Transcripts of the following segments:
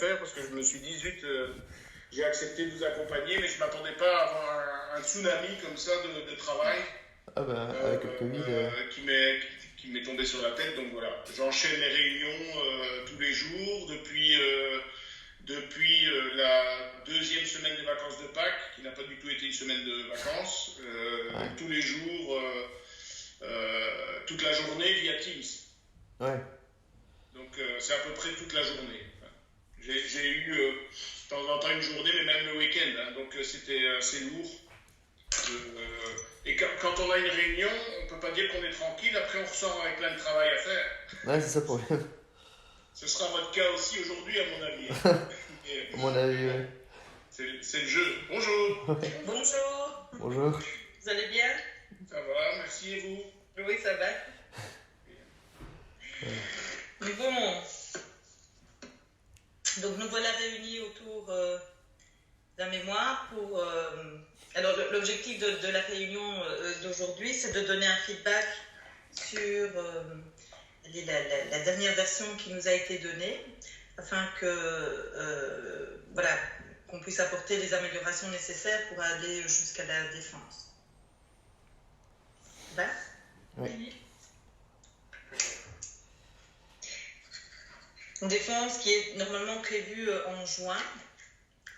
faire parce que je me suis dit, zut, j'ai accepté de vous accompagner, mais je ne m'attendais pas à avoir un tsunami comme ça de travail Ah bah, avec le Covid. qui m'est tombé sur la tête. Donc voilà, j'enchaîne les réunions tous les jours depuis la deuxième semaine des vacances de Pâques, qui n'a pas du tout été une semaine de vacances, Ouais. tous les jours, toute la journée via Teams. Ouais. Donc c'est à peu près toute la journée. J'ai eu de temps en temps une journée, mais même le week-end. Hein, donc c'était assez lourd. Et quand on a une réunion, on ne peut pas dire qu'on est tranquille. Après, on ressort avec plein de travail à faire. Ouais, c'est ça le problème. Ce sera votre cas aussi aujourd'hui, à mon avis. À mon avis, ouais. C'est le jeu. Bonjour. Bonjour, Bonjour. vous allez bien? Ça va, merci et vous? Oui, ça va. Bon, donc nous voilà réunis autour d'un mémoire pour... alors l'objectif de la réunion d'aujourd'hui, c'est de donner un feedback sur la dernière version qui nous a été donnée, afin que voilà, qu'on puisse apporter les améliorations nécessaires pour aller jusqu'à la défense. Ça va? Oui. Une défense qui est normalement prévue en juin.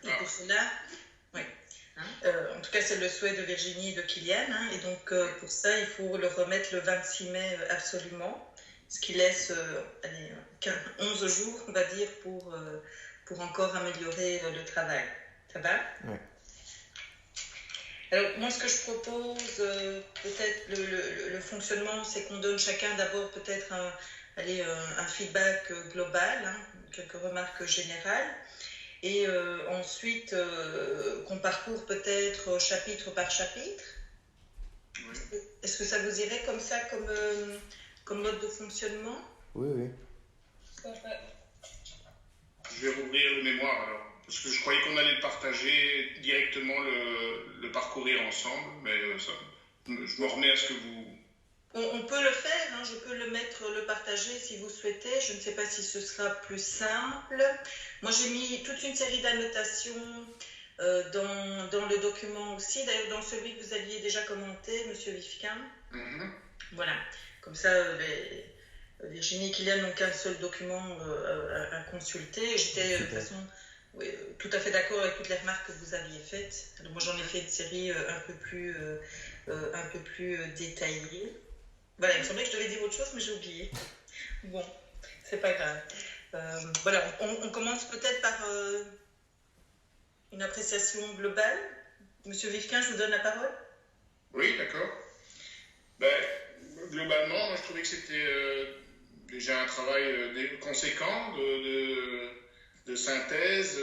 Et pour cela, oui. En tout cas, c'est le souhait de Virginie et de Kylian. Et donc, pour ça, il faut le remettre le 26 mai absolument. Ce qui laisse 11 jours, on va dire, pour encore améliorer le travail. Ça va? Oui. Alors, moi, ce que je propose, peut-être le fonctionnement, c'est qu'on donne chacun d'abord peut-être un feedback global, quelques remarques générales, et ensuite qu'on parcourt peut-être chapitre par chapitre. Oui. Est-ce que ça vous irait comme ça, comme mode de fonctionnement? Oui, oui. Je vais rouvrir le mémoire alors. Parce que je croyais qu'on allait le partager directement, le parcourir ensemble, mais ça, je me remets à ce que vous... On peut le faire, je peux le partager si vous souhaitez. Je ne sais pas si ce sera plus simple. Moi, j'ai mis toute une série d'annotations dans le document aussi. D'ailleurs, dans celui que vous aviez déjà commenté, Monsieur Vifkin. Mm-hmm. Voilà. Comme ça, Virginie et Kylian n'ont qu'un seul document à consulter. J'étais de toute façon tout à fait d'accord avec toutes les remarques que vous aviez faites. Alors, moi, j'en ai fait une série un peu plus détaillée. Voilà, il me semblait que je devais dire autre chose, mais j'ai oublié. Bon, c'est pas grave. Voilà, on commence peut-être par une appréciation globale. Monsieur Vifkin, je vous donne la parole. Oui, d'accord. Globalement, moi, je trouvais que c'était déjà un travail conséquent de synthèse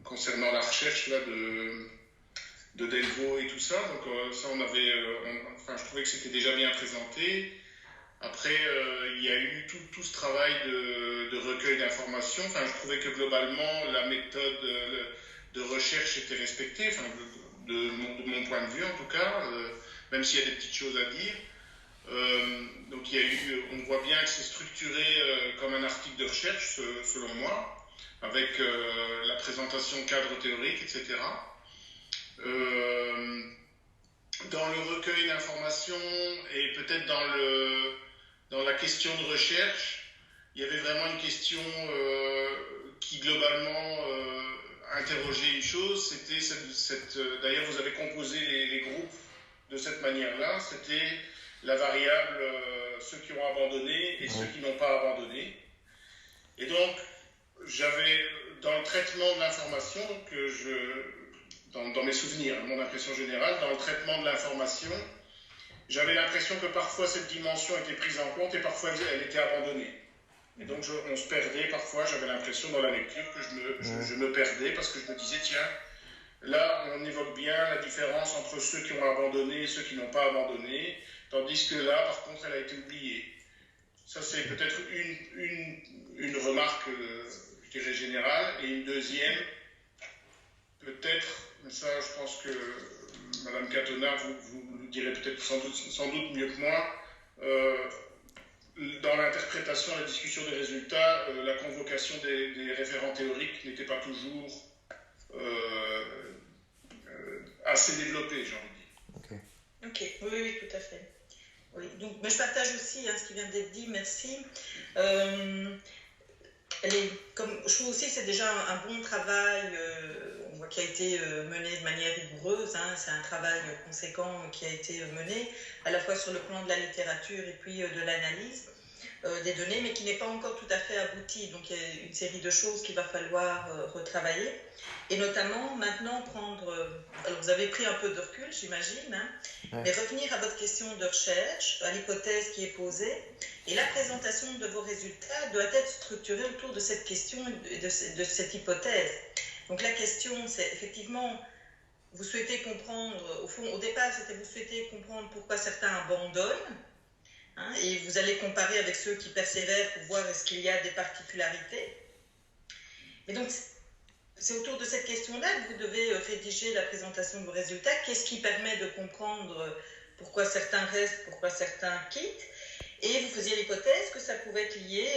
concernant la recherche là, de Delvaux et tout ça. Donc ça, je trouvais que c'était déjà bien présenté. Après, il y a eu tout ce travail de recueil d'informations. Enfin, je trouvais que globalement, la méthode de recherche était respectée, de mon point de vue en tout cas, même s'il y a des petites choses à dire. Donc on voit bien que c'est structuré comme un article de recherche, selon moi, avec la présentation cadre théorique, etc. Dans le recueil d'informations et peut-être dans la question de recherche, il y avait vraiment une question qui globalement interrogeait une chose, c'était d'ailleurs vous avez composé les groupes de cette manière-là, c'était la variable ceux qui ont abandonné et ceux qui n'ont pas abandonné. Et donc, j'avais dans le traitement de l'information, dans mes souvenirs, mon impression générale, dans le traitement de l'information, j'avais l'impression que parfois cette dimension était prise en compte et parfois elle était abandonnée. Et donc on se perdait parfois, j'avais l'impression dans la lecture que je me perdais parce que je me disais, tiens, là on évoque bien la différence entre ceux qui ont abandonné et ceux qui n'ont pas abandonné, tandis que là, par contre, elle a été oubliée. Ça, c'est peut-être une remarque, je dirais, générale. Et une deuxième, peut-être, mais ça, je pense que Madame Catona, vous direz peut-être sans doute mieux que moi, dans l'interprétation, la discussion des résultats, la convocation des référents théoriques n'était pas toujours assez développée, j'ai envie de dire. Ok, oui, tout à fait. Oui. Donc, mais je partage aussi ce qui vient d'être dit, merci. Je trouve aussi que c'est déjà un bon travail on voit qui a été mené de manière rigoureuse. C'est un travail conséquent qui a été mené, à la fois sur le plan de la littérature et puis de l'analyse des données, mais qui n'est pas encore tout à fait abouti. Donc il y a une série de choses qu'il va falloir retravailler. Et notamment, maintenant, alors vous avez pris un peu de recul, j'imagine, mais revenir à votre question de recherche, à l'hypothèse qui est posée, et la présentation de vos résultats doit être structurée autour de cette question et de cette hypothèse. Donc la question, c'est effectivement, vous souhaitez comprendre, au fond, au départ, c'était vous souhaitez comprendre pourquoi certains abandonnent, et vous allez comparer avec ceux qui persévèrent pour voir est-ce qu'il y a des particularités. Et donc, c'est autour de cette question-là que vous devez rédiger la présentation de vos résultats. Qu'est-ce qui permet de comprendre pourquoi certains restent, pourquoi certains quittent? Et vous faisiez l'hypothèse que ça pouvait être lié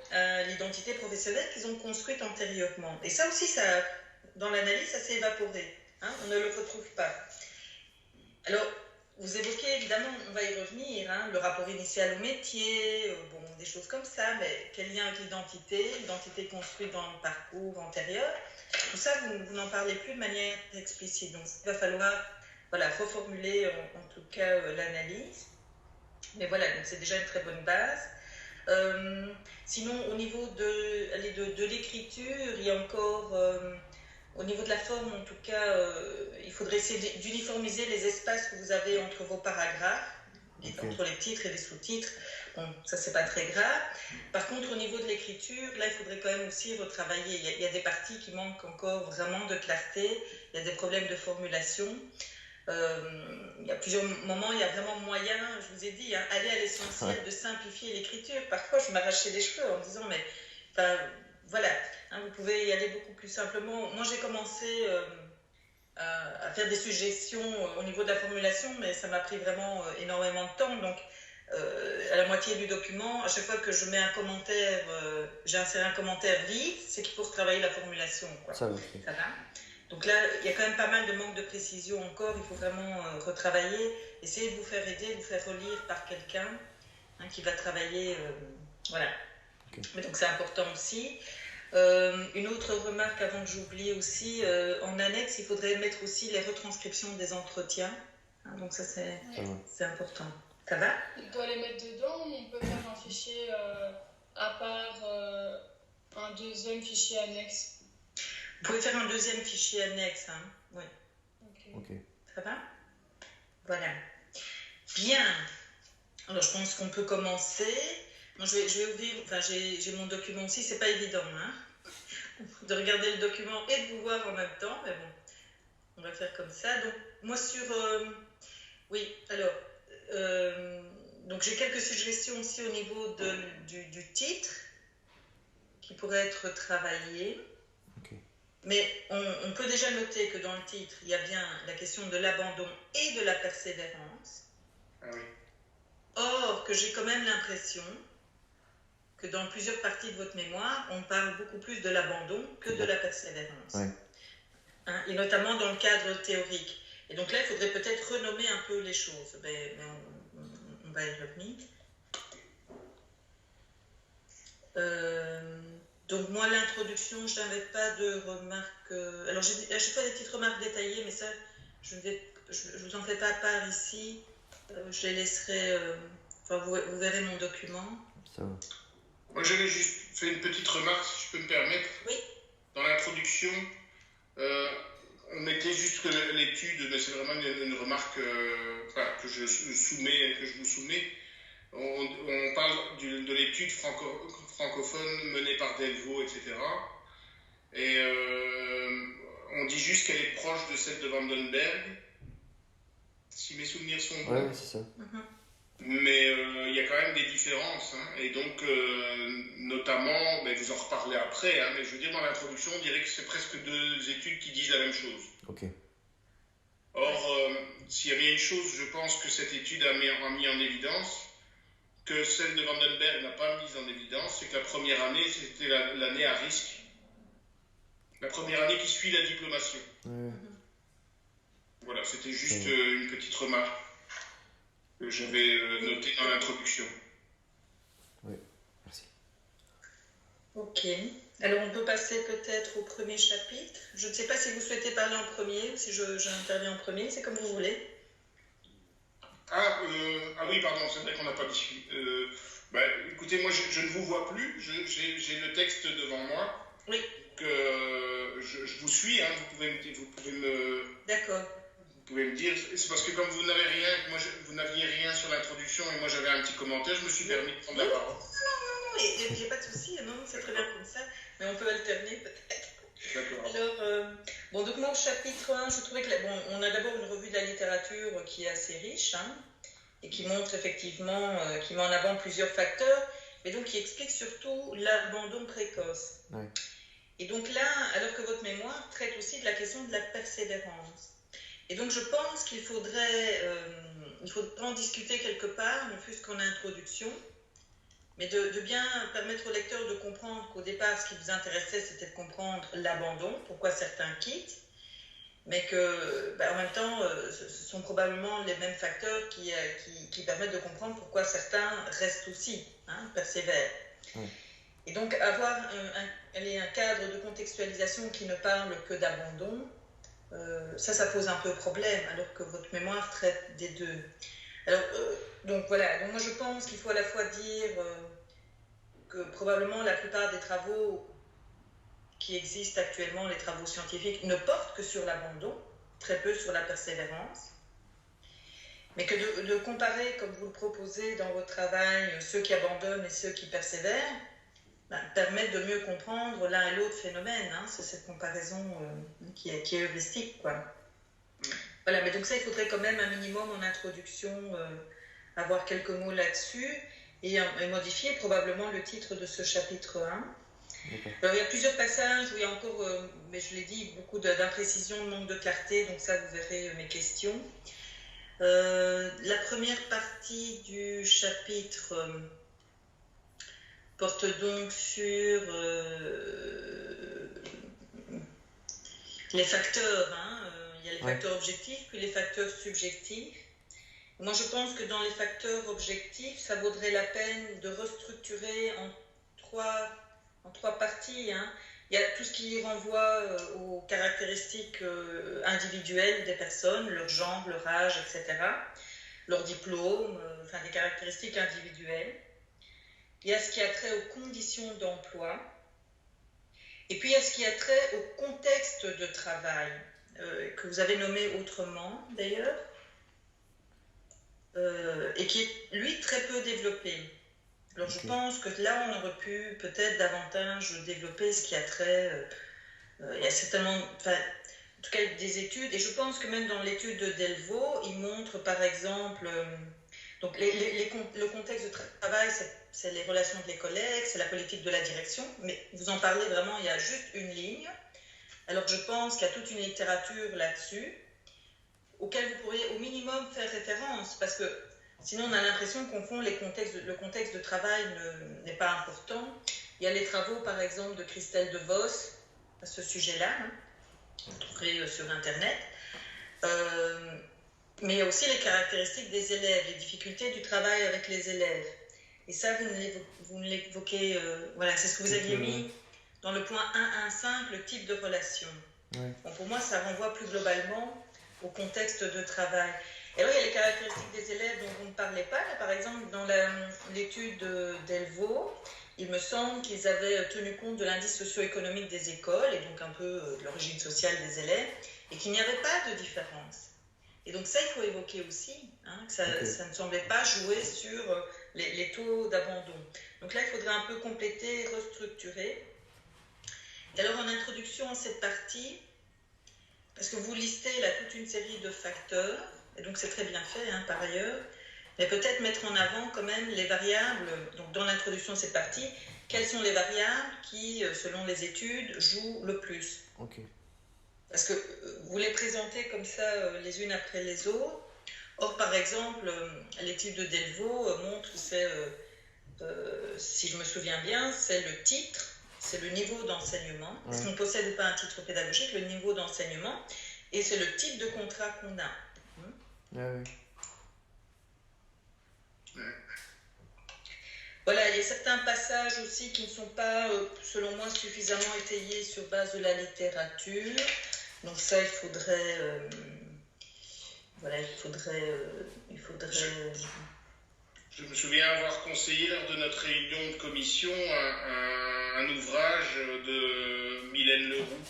à l'identité professionnelle qu'ils ont construite antérieurement. Et ça aussi, dans l'analyse, ça s'est évaporé. On ne le retrouve pas. Alors, vous évoquez, évidemment, on va y revenir, le rapport initial au métier, des choses comme ça, mais quel lien avec l'identité construite dans le parcours antérieur, tout ça, vous n'en parlez plus de manière explicite. Donc, il va falloir reformuler en tout cas l'analyse. Mais voilà, donc c'est déjà une très bonne base. Sinon, au niveau de l'écriture, il y a encore... au niveau de la forme, en tout cas, il faudrait essayer d'uniformiser les espaces que vous avez entre vos paragraphes, entre les titres et les sous-titres. Bon, ça, c'est pas très grave. Par contre, au niveau de l'écriture, là, il faudrait quand même aussi retravailler. Il y a des parties qui manquent encore vraiment de clarté. Il y a des problèmes de formulation. Il y a plusieurs moments, il y a vraiment moyen, je vous ai dit, aller à l'essentiel de simplifier l'écriture. Parfois, je m'arrachais les cheveux en me disant, mais voilà, vous pouvez y aller beaucoup plus simplement. Moi, j'ai commencé à faire des suggestions au niveau de la formulation, mais ça m'a pris vraiment énormément de temps. Donc, à la moitié du document, à chaque fois que je mets un commentaire, j'ai inséré un commentaire vide, c'est qu'il faut retravailler la formulation. Ça va. Donc là, il y a quand même pas mal de manque de précision encore. Il faut vraiment retravailler, essayer de vous faire aider, de vous faire relire par quelqu'un qui va travailler. Voilà. Mais donc c'est important aussi. Une autre remarque avant que j'oublie aussi, en annexe, il faudrait mettre aussi les retranscriptions des entretiens. Donc ça, c'est important. Ça va? On doit les mettre dedans ou on peut faire un fichier à part, un deuxième fichier annexe? Vous pouvez faire un deuxième fichier annexe. Oui. Ok. Ça va? Voilà. Bien. Alors, je pense qu'on peut commencer. Moi, je vais ouvrir, j'ai mon document aussi, c'est pas évident, de regarder le document et de vous voir en même temps, mais bon, on va faire comme ça. Donc, moi oui, alors, donc j'ai quelques suggestions aussi au niveau du titre, qui pourrait être travaillé. Mais on peut déjà noter que dans le titre, il y a bien la question de l'abandon et de la persévérance. Ah oui. Or, que j'ai quand même l'impression que dans plusieurs parties de votre mémoire, on parle beaucoup plus de l'abandon que de la persévérance. Ouais. Et notamment dans le cadre théorique. Et donc là, il faudrait peut-être renommer un peu les choses. Mais on va y revenir. Donc moi, l'introduction, je n'avais pas de remarques... alors, j'ai pas des petites remarques détaillées, mais ça, je vous en fais pas part ici. Je les laisserai... vous verrez mon document. Ça va. Moi, j'avais juste fait une petite remarque, si je peux me permettre. Oui. Dans l'introduction, on mettait juste que l'étude, mais c'est vraiment une remarque que je vous soumets. On parle de l'étude francophone menée par Delvaux, etc. Et on dit juste qu'elle est proche de celle de Vandenberg, si mes souvenirs sont bons. Oui, c'est ça. Mais il y a quand même des différences. Et donc, notamment, vous en reparlez après, mais je veux dire, dans l'introduction, on dirait que c'est presque deux études qui disent la même chose. Ok. Or, s'il y a bien une chose, je pense que cette étude a mis en évidence, que celle de Vandenberg n'a pas mise en évidence, c'est que la première année, c'était l'année à risque. La première année qui suit la diplomation. Voilà, c'était juste une petite remarque que j'avais notée dans l'introduction. Oui, merci. Ok. Alors, on peut passer peut-être au premier chapitre. Je ne sais pas si vous souhaitez parler en premier ou si j'interviens en premier, c'est comme vous voulez. Ah oui, pardon, c'est vrai qu'on n'a pas discuté. Écoutez, moi, je ne vous vois plus. J'ai le texte devant moi. Oui. Je vous suis, hein, vous pouvez me... D'accord. Vous pouvez me dire, c'est parce que comme vous n'aviez rien sur l'introduction et moi j'avais un petit commentaire, je me suis permis de prendre la parole. Non, il n'y a pas de souci, non, c'est très bien comme ça, mais on peut alterner peut-être. D'accord. Alors, donc moi au chapitre 1, je trouvais que, on a d'abord une revue de la littérature qui est assez riche, hein, et qui montre effectivement, qui met en avant plusieurs facteurs, mais donc qui explique surtout l'abandon précoce. Ouais. Et donc là, alors que votre mémoire traite aussi de la question de la persévérance. Et donc je pense qu'il faudrait en discuter quelque part, ne fût-ce qu'en introduction, mais de bien permettre au lecteur de comprendre qu'au départ, ce qui vous intéressait, c'était de comprendre l'abandon, pourquoi certains quittent, mais que, en même temps, ce sont probablement les mêmes facteurs qui permettent de comprendre pourquoi certains restent aussi, hein, persévèrent. Oui. Et donc avoir un cadre de contextualisation qui ne parle que d'abandon, ça pose un peu problème, alors que votre mémoire traite des deux. Alors, donc voilà, donc moi je pense qu'il faut à la fois dire que probablement la plupart des travaux qui existent actuellement, les travaux scientifiques, ne portent que sur l'abandon, très peu sur la persévérance, mais que de comparer, comme vous le proposez dans votre travail, ceux qui abandonnent et ceux qui persévèrent, permettent de mieux comprendre l'un et l'autre phénomène. Hein, c'est cette comparaison qui est heuristique, quoi. Voilà, mais donc ça, il faudrait quand même un minimum en introduction avoir quelques mots là-dessus et modifier probablement le titre de ce chapitre 1. Okay. Alors, il y a plusieurs passages où il y a encore, mais je l'ai dit, beaucoup d'imprécisions, de manque de clarté, donc ça, vous verrez mes questions. La première partie du chapitre porte donc sur les facteurs. Il y a les facteurs objectifs, puis les facteurs subjectifs. Moi, je pense que dans les facteurs objectifs, ça vaudrait la peine de restructurer en trois parties. Hein. Il y a tout ce qui renvoie aux caractéristiques individuelles des personnes, leur genre, leur âge, etc., leur diplôme, des caractéristiques individuelles. Il y a ce qui a trait aux conditions d'emploi. Et puis, il y a ce qui a trait au contexte de travail, que vous avez nommé autrement, d'ailleurs, et qui est, lui, très peu développé. Alors, je pense que là, on aurait pu peut-être davantage développer ce qui a trait... il y a certainement... en tout cas, des études, et je pense que même dans l'étude de Delvaux, il montre, par exemple... donc, le contexte de travail, c'est les relations avec les collègues, c'est la politique de la direction, mais vous en parlez vraiment, il y a juste une ligne. Alors, je pense qu'il y a toute une littérature là-dessus, auquel vous pourriez au minimum faire référence, parce que sinon on a l'impression qu'on confond le contexte de travail n'est pas important. Il y a les travaux, par exemple, de Christelle De Vos à ce sujet-là, hein, vous trouverez sur Internet. Mais il y a aussi les caractéristiques des élèves, les difficultés du travail avec les élèves. Et ça, vous ne l'évoquez... voilà, c'est ce que vous aviez mis dans le point 1.1.5, le type de relation. Ouais. Bon, pour moi, ça renvoie plus globalement au contexte de travail. Et alors, il y a les caractéristiques des élèves dont vous ne parlez pas. Là, par exemple, dans l'étude Delvaux, il me semble qu'ils avaient tenu compte de l'indice socio-économique des écoles et donc un peu de l'origine sociale des élèves, et qu'il n'y avait pas de différence. Et donc ça, il faut évoquer aussi, hein, que ça ne semblait pas jouer sur les taux d'abandon. Donc là, il faudrait un peu compléter, restructurer. Et alors, en introduction à cette partie, parce que vous listez là toute une série de facteurs, et donc c'est très bien fait hein, par ailleurs, mais peut-être mettre en avant quand même les variables, donc dans l'introduction de cette partie, quelles sont les variables qui, selon les études, jouent le plus. Parce que vous les présentez comme ça les unes après les autres. Or, par exemple, l'étude de Delvaux montre que c'est, si je me souviens bien, c'est le titre, c'est le niveau d'enseignement. Ouais. Est-ce qu'on possède ou pas un titre pédagogique, le niveau d'enseignement, et c'est le type de contrat qu'on a. Ouais. Voilà, il y a certains passages aussi qui ne sont pas, selon moi, suffisamment étayés sur base de la littérature. Donc ça, il faudrait... il faudrait... Je me souviens avoir conseillé lors de notre réunion de commission un ouvrage de Mylène Leroux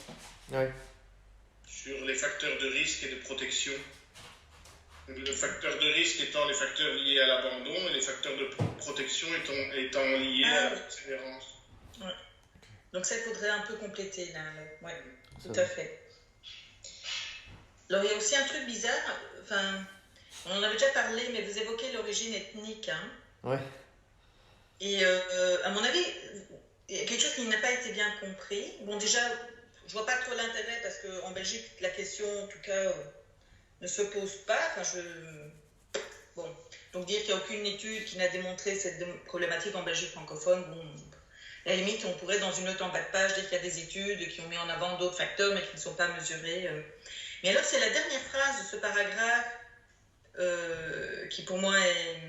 Ouais. sur les facteurs de risque et de protection. Le facteur de risque étant les facteurs liés à l'abandon et les facteurs de protection étant liés à la persévérance. Ouais. Donc ça, il faudrait un peu compléter là. Ouais, tout Ça à fait. Alors, il y a aussi un truc bizarre. Enfin, on en avait déjà parlé, mais vous évoquez l'origine ethnique. Hein. Ouais. Et à mon avis, il y a quelque chose qui n'a pas été bien compris. Bon, déjà, je vois pas trop l'intérêt parce qu'en Belgique, la question, en tout cas, ne se pose pas. Enfin, bon. Donc, dire qu'il n'y a aucune étude qui n'a démontré cette problématique en Belgique francophone, bon, à la limite, on pourrait, dans une note en bas de page, dire qu'il y a des études qui ont mis en avant d'autres facteurs, mais qui ne sont pas mesurés. Mais alors, c'est la dernière phrase de ce paragraphe qui, pour moi, est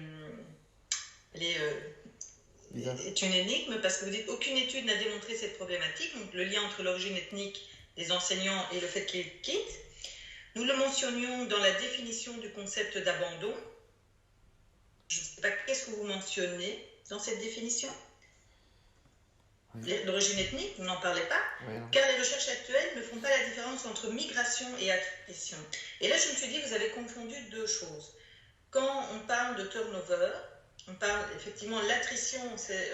une énigme, parce que vous dites aucune étude n'a démontré cette problématique, donc le lien entre l'origine ethnique des enseignants et le fait qu'ils quittent. Nous le mentionnions dans la définition du concept d'abandon. Je ne sais pas, qu'est-ce que vous mentionnez dans cette définition ? Oui. L'origine ethnique, vous n'en parlez pas, Ouais, car les recherches actuelles ne font pas la différence entre migration et attrition. Et là, je me suis dit, vous avez confondu deux choses. Quand on parle de turnover, on parle effectivement de l'attrition, c'est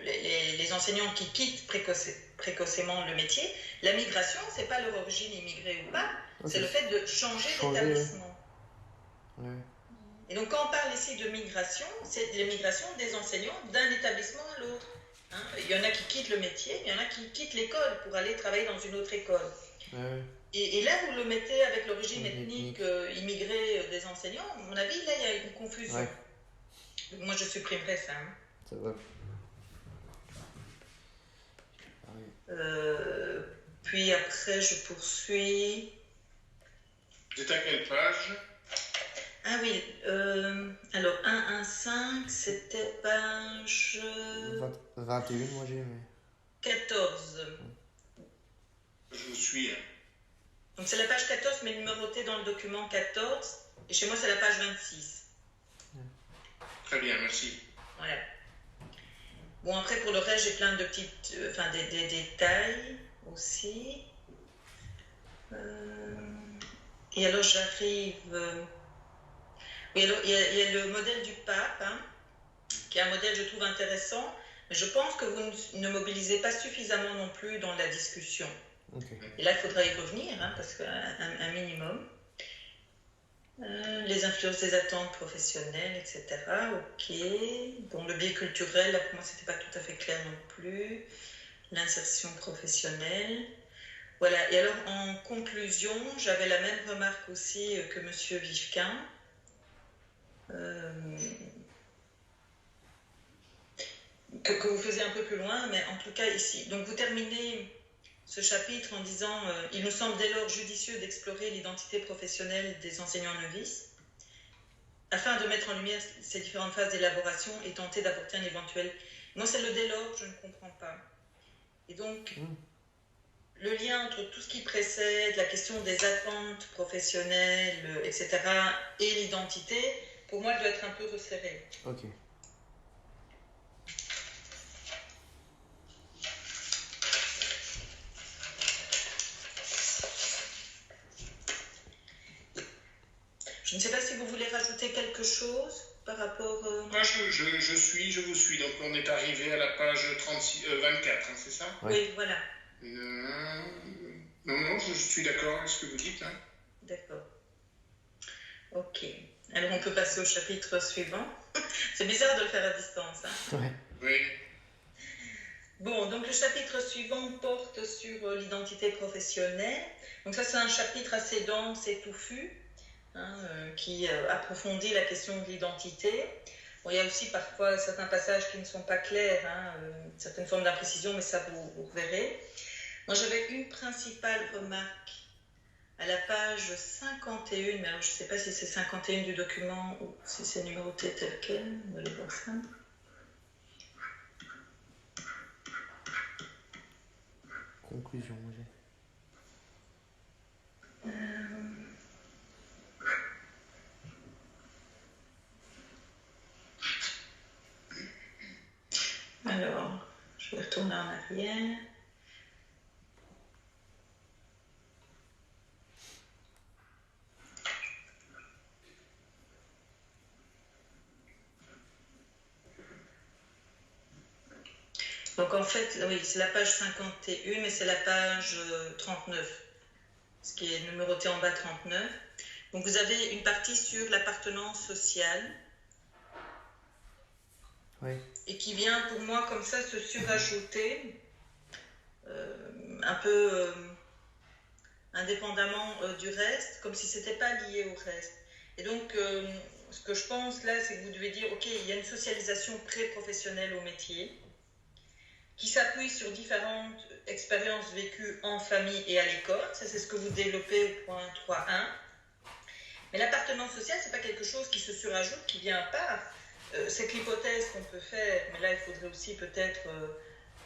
les enseignants qui quittent précocement le métier. La migration, ce n'est pas leur origine immigrée ou pas, c'est le fait de changer d'établissement. Ouais. Et donc, quand on parle ici de migration, c'est la migration des enseignants d'un établissement à l'autre. Hein, il y en a qui quittent le métier, il y en a qui quittent l'école pour aller travailler dans une autre école. Ouais. Et là, vous le mettez avec l'origine ethnique immigrée des enseignants. À mon avis, là, il y a une confusion. Ouais. Donc, moi, je supprimerais ça. Hein. Ça va. Puis après, je poursuis. C'est à quelle page? Ah oui, alors 115, c'était page 21, moi j'ai aimé. 14. Je vous suis. Hein. Donc c'est la page 14, mais numérotée dans le document 14. Et chez moi, c'est la page 26. Très bien, merci. Voilà. Bon, après, pour le reste, j'ai plein de petites... Enfin, des détails aussi. Et alors, j'arrive... Oui, alors, il y a le modèle du pape, hein, qui est un modèle, je trouve, intéressant, mais je pense que vous ne mobilisez pas suffisamment non plus dans la discussion. Okay. Et là, il faudra y revenir, hein, parce qu'un minimum. Les influences des attentes professionnelles, etc. Ok. Bon, le biais culturel, là, pour moi, c'était pas tout à fait clair non plus. L'insertion professionnelle. Voilà. Et alors, en conclusion, j'avais la même remarque aussi que M. Vivquin. Que vous faisiez un peu plus loin, mais en tout cas ici. Donc, vous terminez ce chapitre en disant « Il nous semble dès lors judicieux d'explorer l'identité professionnelle des enseignants novices afin de mettre en lumière ces différentes phases d'élaboration et tenter d'apporter un éventuel... » Moi, c'est le dès lors, je ne comprends pas. Et donc, le lien entre tout ce qui précède, la question des attentes professionnelles, etc., et l'identité, pour moi, doit être un peu resserré. Ok. Je ne sais pas si vous voulez rajouter quelque chose par rapport... Moi, je vous suis. Donc, on est arrivé à la page 24, hein, c'est ça? Oui, voilà. Non, je suis d'accord avec ce que vous dites. Hein. D'accord. Ok. Alors, on peut passer au chapitre suivant. C'est bizarre de le faire à distance. Hein. Ouais. Oui. Bon, donc le chapitre suivant porte sur l'identité professionnelle. Donc ça, c'est un chapitre assez dense et touffu. qui approfondit la question de l'identité. Bon, il y a aussi parfois certains passages qui ne sont pas clairs, certaines formes d'imprécision, mais ça vous verrez. Moi, j'avais une principale remarque à la page 51, mais alors, je ne sais pas si c'est 51 du document ou si c'est numéroté tel quel. On va aller voir ça. Conclusion, j'ai. Alors, je vais retourner en arrière. Donc en fait, oui, c'est la page 51, mais c'est la page 39, ce qui est numéroté en bas 39. Donc vous avez une partie sur l'appartenance sociale. Oui. Et qui vient pour moi comme ça se surajouter, un peu indépendamment du reste, comme si c'était pas lié au reste. Et donc, ce que je pense là, c'est que vous devez dire, ok, il y a une socialisation pré-professionnelle au métier, qui s'appuie sur différentes expériences vécues en famille et à l'école. Ça, c'est ce que vous développez au point 3.1. Mais l'appartenance sociale, c'est pas quelque chose qui se surajoute, qui vient à part. C'est l'hypothèse qu'on peut faire, mais là, il faudrait aussi peut-être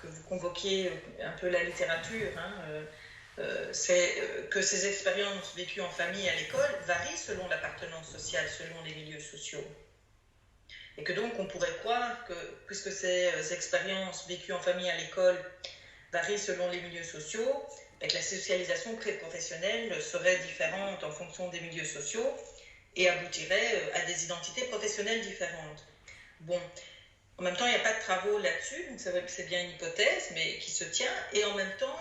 que vous convoquiez un peu la littérature. C'est que ces expériences vécues en famille et à l'école varient selon l'appartenance sociale, selon les milieux sociaux. Et que donc, on pourrait croire que, puisque ces expériences vécues en famille et à l'école varient selon les milieux sociaux, et que la socialisation pré-professionnelle serait différente en fonction des milieux sociaux et aboutirait à des identités professionnelles différentes. Bon, en même temps, il n'y a pas de travaux là-dessus, donc c'est bien une hypothèse, mais qui se tient. Et en même temps,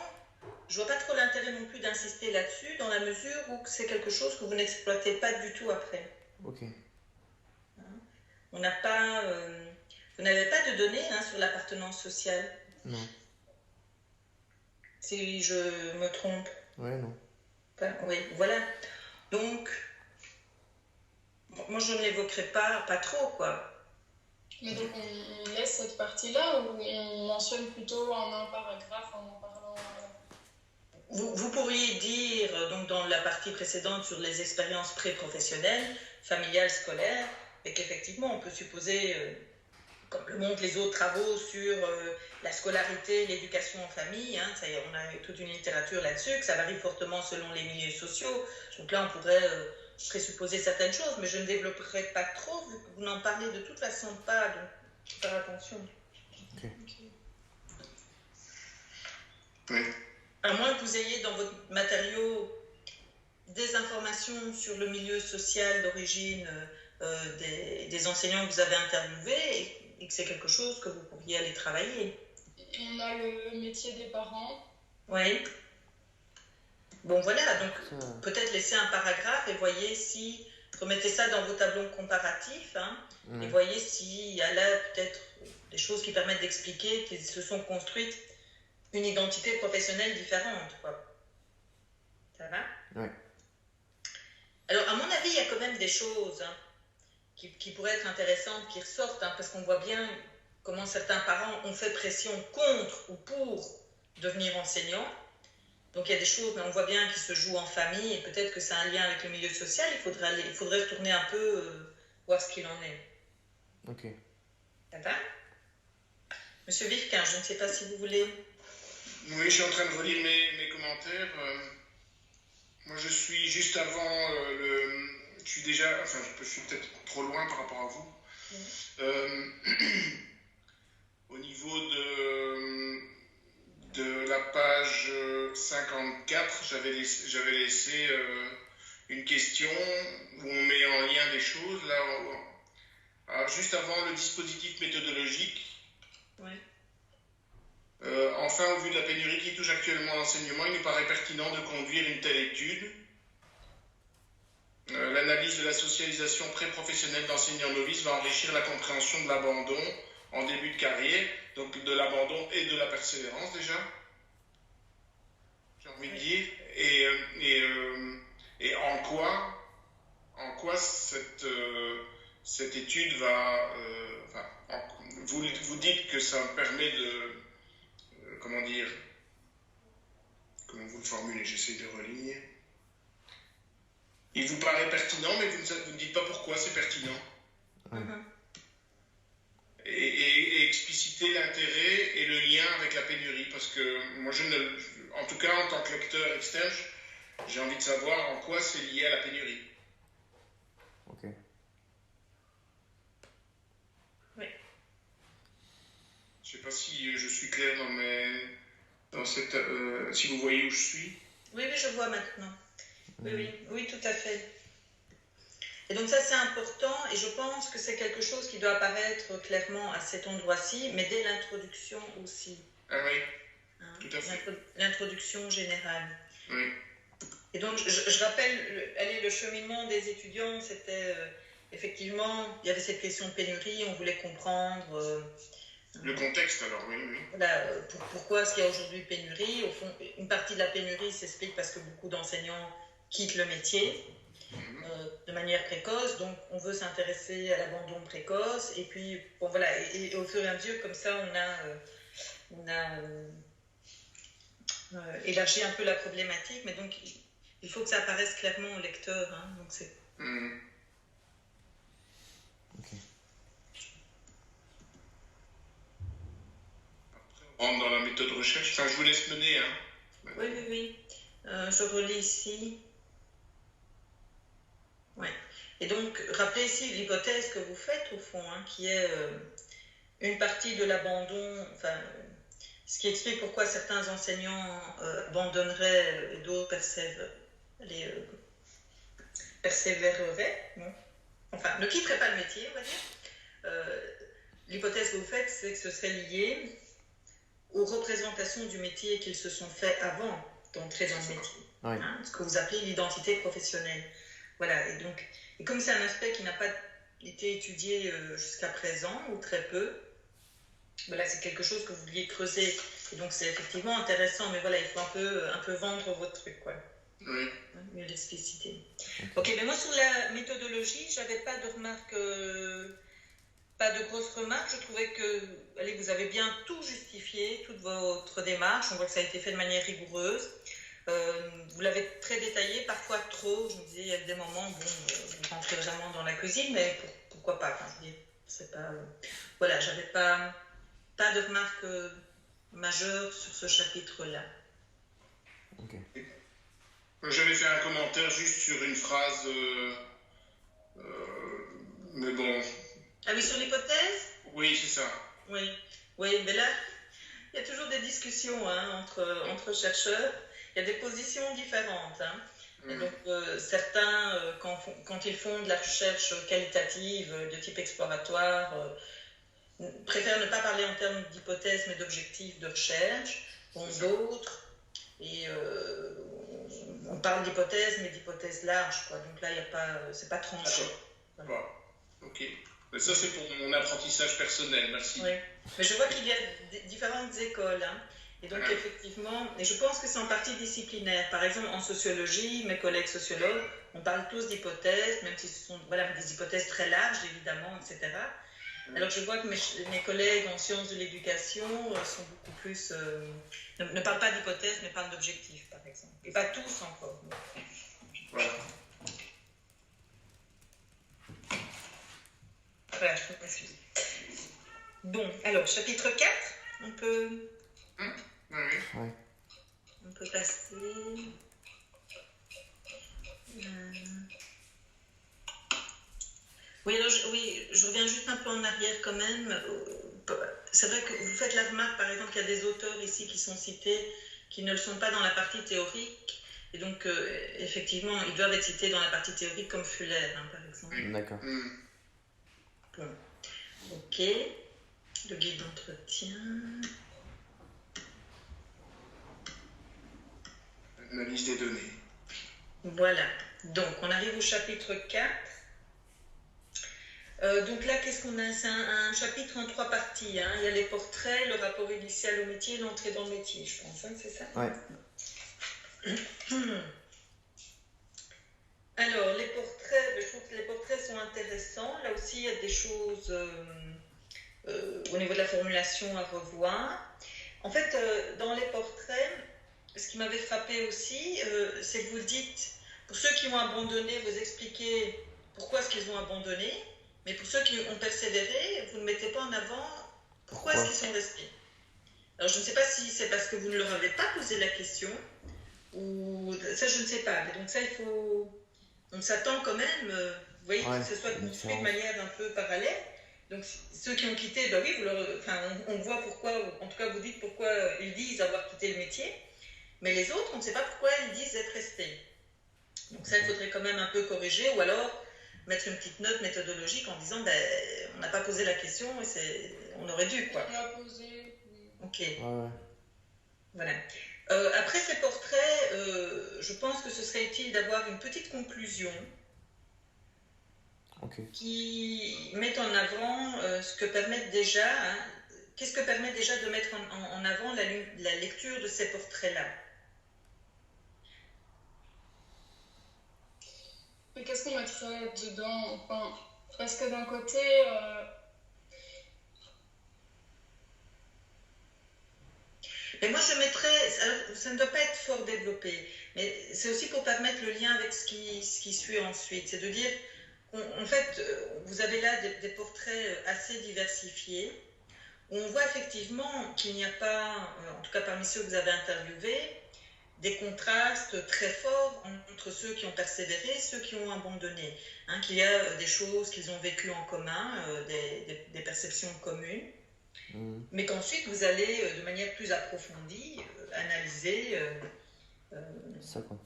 je ne vois pas trop l'intérêt non plus d'insister là-dessus, dans la mesure où c'est quelque chose que vous n'exploitez pas du tout après. Ok. On n'a pas, vous n'avez pas de données sur l'appartenance sociale. Non. Si je me trompe. Ouais, non. Enfin, oui, voilà. Donc, moi, je ne l'évoquerai pas trop, quoi. Mais donc on laisse cette partie-là ou on mentionne plutôt en un paragraphe en parlant... Vous pourriez dire, donc dans la partie précédente sur les expériences pré-professionnelles, familiales, scolaires, et qu'effectivement on peut supposer, comme le montrent les autres travaux sur la scolarité, l'éducation en famille, ça y est, on a toute une littérature là-dessus, que ça varie fortement selon les milieux sociaux. Donc là on pourrait présupposer certaines choses, mais je ne développerai pas trop, vu que vous n'en parlez de toute façon pas, donc il faut faire attention. Ok. Oui. À moins que vous ayez dans votre matériau des informations sur le milieu social d'origine des enseignants que vous avez interviewés et que c'est quelque chose que vous pourriez aller travailler. On a le métier des parents. Oui. Bon, voilà, donc peut-être laisser un paragraphe et voyez si, remettez ça dans vos tableaux comparatifs, et voyez s'il y a là peut-être des choses qui permettent d'expliquer qu'ils se sont construites une identité professionnelle différente, quoi. Ça va? Oui. Alors, à mon avis, il y a quand même des choses qui pourraient être intéressantes, qui ressortent, parce qu'on voit bien comment certains parents ont fait pression contre ou pour devenir enseignants. Donc, il y a des choses, mais on voit bien qui se jouent en famille, et peut-être que c'est un lien avec le milieu social. Il faudrait retourner un peu, voir ce qu'il en est. Ok. Ça va? Monsieur Vivquin, je ne sais pas si vous voulez... Oui, je suis en train de relire mes commentaires. Moi, je suis juste avant je suis déjà... Enfin, je suis peut-être trop loin par rapport à vous. Au niveau de la page 54, j'avais laissé une question où on met en lien des choses. Là, juste avant le dispositif méthodologique. Oui. Enfin, au vu de la pénurie qui touche actuellement l'enseignement, il nous paraît pertinent de conduire une telle étude. L'analyse de la socialisation pré-professionnelle d'enseignants novices va enrichir la compréhension de l'abandon en début de carrière, donc de l'abandon et de la persévérance déjà, j'ai envie de dire, et en cette étude va... vous dites que ça me permet de... comment dire... Comment vous le formulez? J'essaie de relire. Il vous paraît pertinent, mais vous ne dites pas pourquoi c'est pertinent. Ouais. Et expliciter l'intérêt et le lien avec la pénurie. Parce que moi, en tout cas, en tant que lecteur externe, j'ai envie de savoir en quoi c'est lié à la pénurie. Ok. Oui. Je ne sais pas si je suis clair si vous voyez où je suis. Oui, je vois maintenant. Oui, tout à fait. Et donc ça, c'est important, et je pense que c'est quelque chose qui doit apparaître clairement à cet endroit-ci, mais dès l'introduction aussi. Ah oui, tout à fait. L'introduction générale. Oui. Et donc, je rappelle, le cheminement des étudiants, c'était effectivement, il y avait cette question de pénurie, on voulait comprendre... le contexte, alors, oui. Voilà, pourquoi est-ce qu'il y a aujourd'hui pénurie? Au fond, une partie de la pénurie s'explique parce que beaucoup d'enseignants quittent le métier de manière précoce, donc on veut s'intéresser à l'abandon précoce, et puis, bon voilà, et au fur et à mesure, comme ça, on a élargi un peu la problématique, mais donc il faut que ça apparaisse clairement au lecteur, hein, donc c'est... Ok. On rentre dans la méthode recherche. Enfin, je vous laisse mener. Hein. Oui. Je relis ici. Ouais. Et donc, rappelez ici l'hypothèse que vous faites, au fond, hein, qui est une partie de l'abandon, enfin, ce qui explique pourquoi certains enseignants abandonneraient et d'autres persévéreraient. Non, enfin, ne quitteraient pas le métier, on va dire. L'hypothèse que vous faites, c'est que ce serait lié aux représentations du métier qu'ils se sont fait avant d'entrer dans le métier. Oui. Hein, ce que vous appelez l'identité professionnelle. Voilà, et comme c'est un aspect qui n'a pas été étudié jusqu'à présent, ou très peu, voilà, c'est quelque chose que vous vouliez creuser. Et donc c'est effectivement intéressant, mais voilà, il faut un peu vendre votre truc, quoi. Oui. Mieux l'expliciter. Ok, mais moi sur la méthodologie, j'avais pas de remarques... pas de grosses remarques, je trouvais que vous avez bien tout justifié, toute votre démarche, on voit que ça a été fait de manière rigoureuse. Vous l'avez très détaillé, parfois trop, je me disais, il y a des moments, vous rentrez vraiment dans la cuisine, mais pourquoi pas, enfin, je veux dire, c'est pas... voilà, j'avais pas de remarques majeures sur ce chapitre-là. Ok. J'avais fait un commentaire juste sur une phrase, mais bon... Ah oui, sur l'hypothèse? Oui, c'est ça. Oui, mais là, il y a toujours des discussions hein, entre chercheurs. Il y a des positions différentes. Hein. Et donc, certains, quand ils font de la recherche qualitative de type exploratoire, préfèrent ne pas parler en termes d'hypothèse, mais d'objectifs de recherche. D'autres, et on parle d'hypothèse, mais d'hypothèse large. Quoi. Donc là, c'est pas tranché. Voilà. Bon. Ok. Mais ça, c'est pour mon apprentissage personnel. Merci. Oui. Mais je vois qu'il y a différentes écoles. Hein. Et donc, effectivement, et je pense que c'est en partie disciplinaire. Par exemple, en sociologie, mes collègues sociologues, on parle tous d'hypothèses, même si ce sont des hypothèses très larges, évidemment, etc. Alors, je vois que mes collègues en sciences de l'éducation sont beaucoup plus... ne parlent pas d'hypothèses, mais parlent d'objectifs, par exemple. Et pas tous encore. Voilà. Voilà, je peux passer. Bon, alors, chapitre 4, on peut... Oui. On peut passer... Oui, alors je reviens juste un peu en arrière quand même. C'est vrai que vous faites la remarque, par exemple, qu'il y a des auteurs ici qui sont cités qui ne le sont pas dans la partie théorique. Et donc, effectivement, ils doivent être cités dans la partie théorique comme Fuller, hein, par exemple. D'accord. Bon. Ok. Le guide d'entretien. Analyse des données. Voilà. Donc, on arrive au chapitre 4. Donc là, qu'est-ce qu'on a? C'est un chapitre en 3 parties. Hein. Il y a les portraits, le rapport initial au métier et l'entrée dans le métier, je pense. Hein, c'est ça? Ouais. Alors, les portraits, je trouve que les portraits sont intéressants. Là aussi, il y a des choses au niveau de la formulation à revoir. En fait, dans les portraits, ce qui m'avait frappé aussi, c'est que vous dites, pour ceux qui ont abandonné, vous expliquez pourquoi est-ce qu'ils ont abandonné, mais pour ceux qui ont persévéré, vous ne mettez pas en avant pourquoi est-ce qu'ils sont restés. Alors, je ne sais pas si c'est parce que vous ne leur avez pas posé la question, ou ça, je ne sais pas. Mais donc ça, il faut... On s'attend quand même, vous voyez, que ce soit construit de manière un peu parallèle. Donc, ceux qui ont quitté, bah oui, on voit pourquoi, en tout cas, vous dites pourquoi ils disent avoir quitté le métier, mais les autres, on ne sait pas pourquoi ils disent être restés. Donc ça, il faudrait quand même un peu corriger, ou alors mettre une petite note méthodologique en disant, on n'a pas posé la question, et on aurait dû, quoi. On l'a posé. Ok. Ouais. Voilà. Après ces portraits, je pense que ce serait utile d'avoir une petite conclusion qui mette en avant ce que permettent déjà, qu'est-ce que permet déjà de mettre en avant la lecture de ces portraits-là. Mais qu'est-ce qu'on mettrait dedans? Enfin, parce que d'un côté, mais moi, je mettrais, ça ne doit pas être fort développé, mais c'est aussi pour permettre le lien avec ce qui suit ensuite. C'est de dire, en fait, vous avez là des portraits assez diversifiés, où on voit effectivement qu'il n'y a pas, en tout cas parmi ceux que vous avez interviewés, des contrastes très forts entre ceux qui ont persévéré et ceux qui ont abandonné. Qu'il y a des choses qu'ils ont vécues en commun, des perceptions communes. Mais qu'ensuite vous allez de manière plus approfondie analyser ça quoi.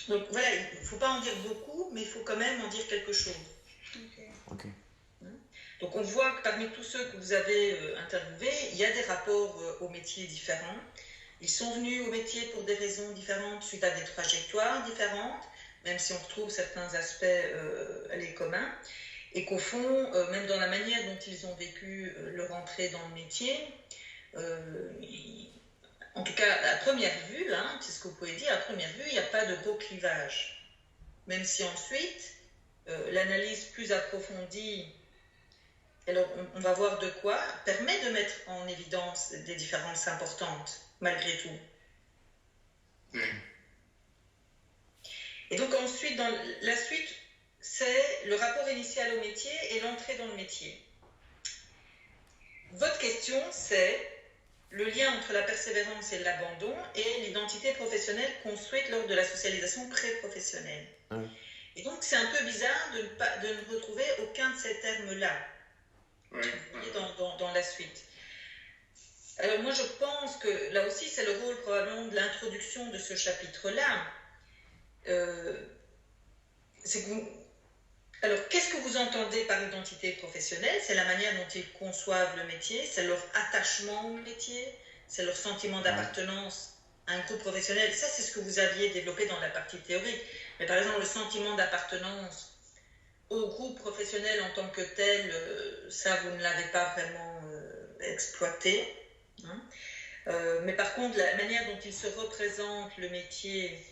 Donc voilà, il ne faut pas en dire beaucoup, mais il faut quand même en dire quelque chose. Ok. Donc on voit que parmi tous ceux que vous avez interviewés, il y a des rapports au métier différents. Ils sont venus au métier pour des raisons différentes suite à des trajectoires différentes, même si on retrouve certains aspects communs. Et qu'au fond, même dans la manière dont ils ont vécu leur entrée dans le métier, en tout cas à première vue, c'est ce que vous pouvez dire, à première vue, il n'y a pas de gros clivage. Même si ensuite, l'analyse plus approfondie, alors on va voir de quoi, permet de mettre en évidence des différences importantes, malgré tout. Et donc ensuite, dans la suite, c'est le rapport initial au métier et l'entrée dans le métier. Votre question, c'est le lien entre la persévérance et l'abandon et l'identité professionnelle construite lors de la socialisation pré-professionnelle. Et donc, c'est un peu bizarre de ne retrouver aucun de ces termes-là dans la suite. Alors moi, je pense que là aussi, c'est le rôle probablement de l'introduction de ce chapitre-là. C'est que alors, qu'est-ce que vous entendez par identité professionnelle? C'est la manière dont ils conçoivent le métier, c'est leur attachement au métier, c'est leur sentiment d'appartenance à un groupe professionnel. Ça, c'est ce que vous aviez développé dans la partie théorique. Mais par exemple, le sentiment d'appartenance au groupe professionnel en tant que tel, ça, vous ne l'avez pas vraiment exploité. Mais par contre, la manière dont ils se représentent le métier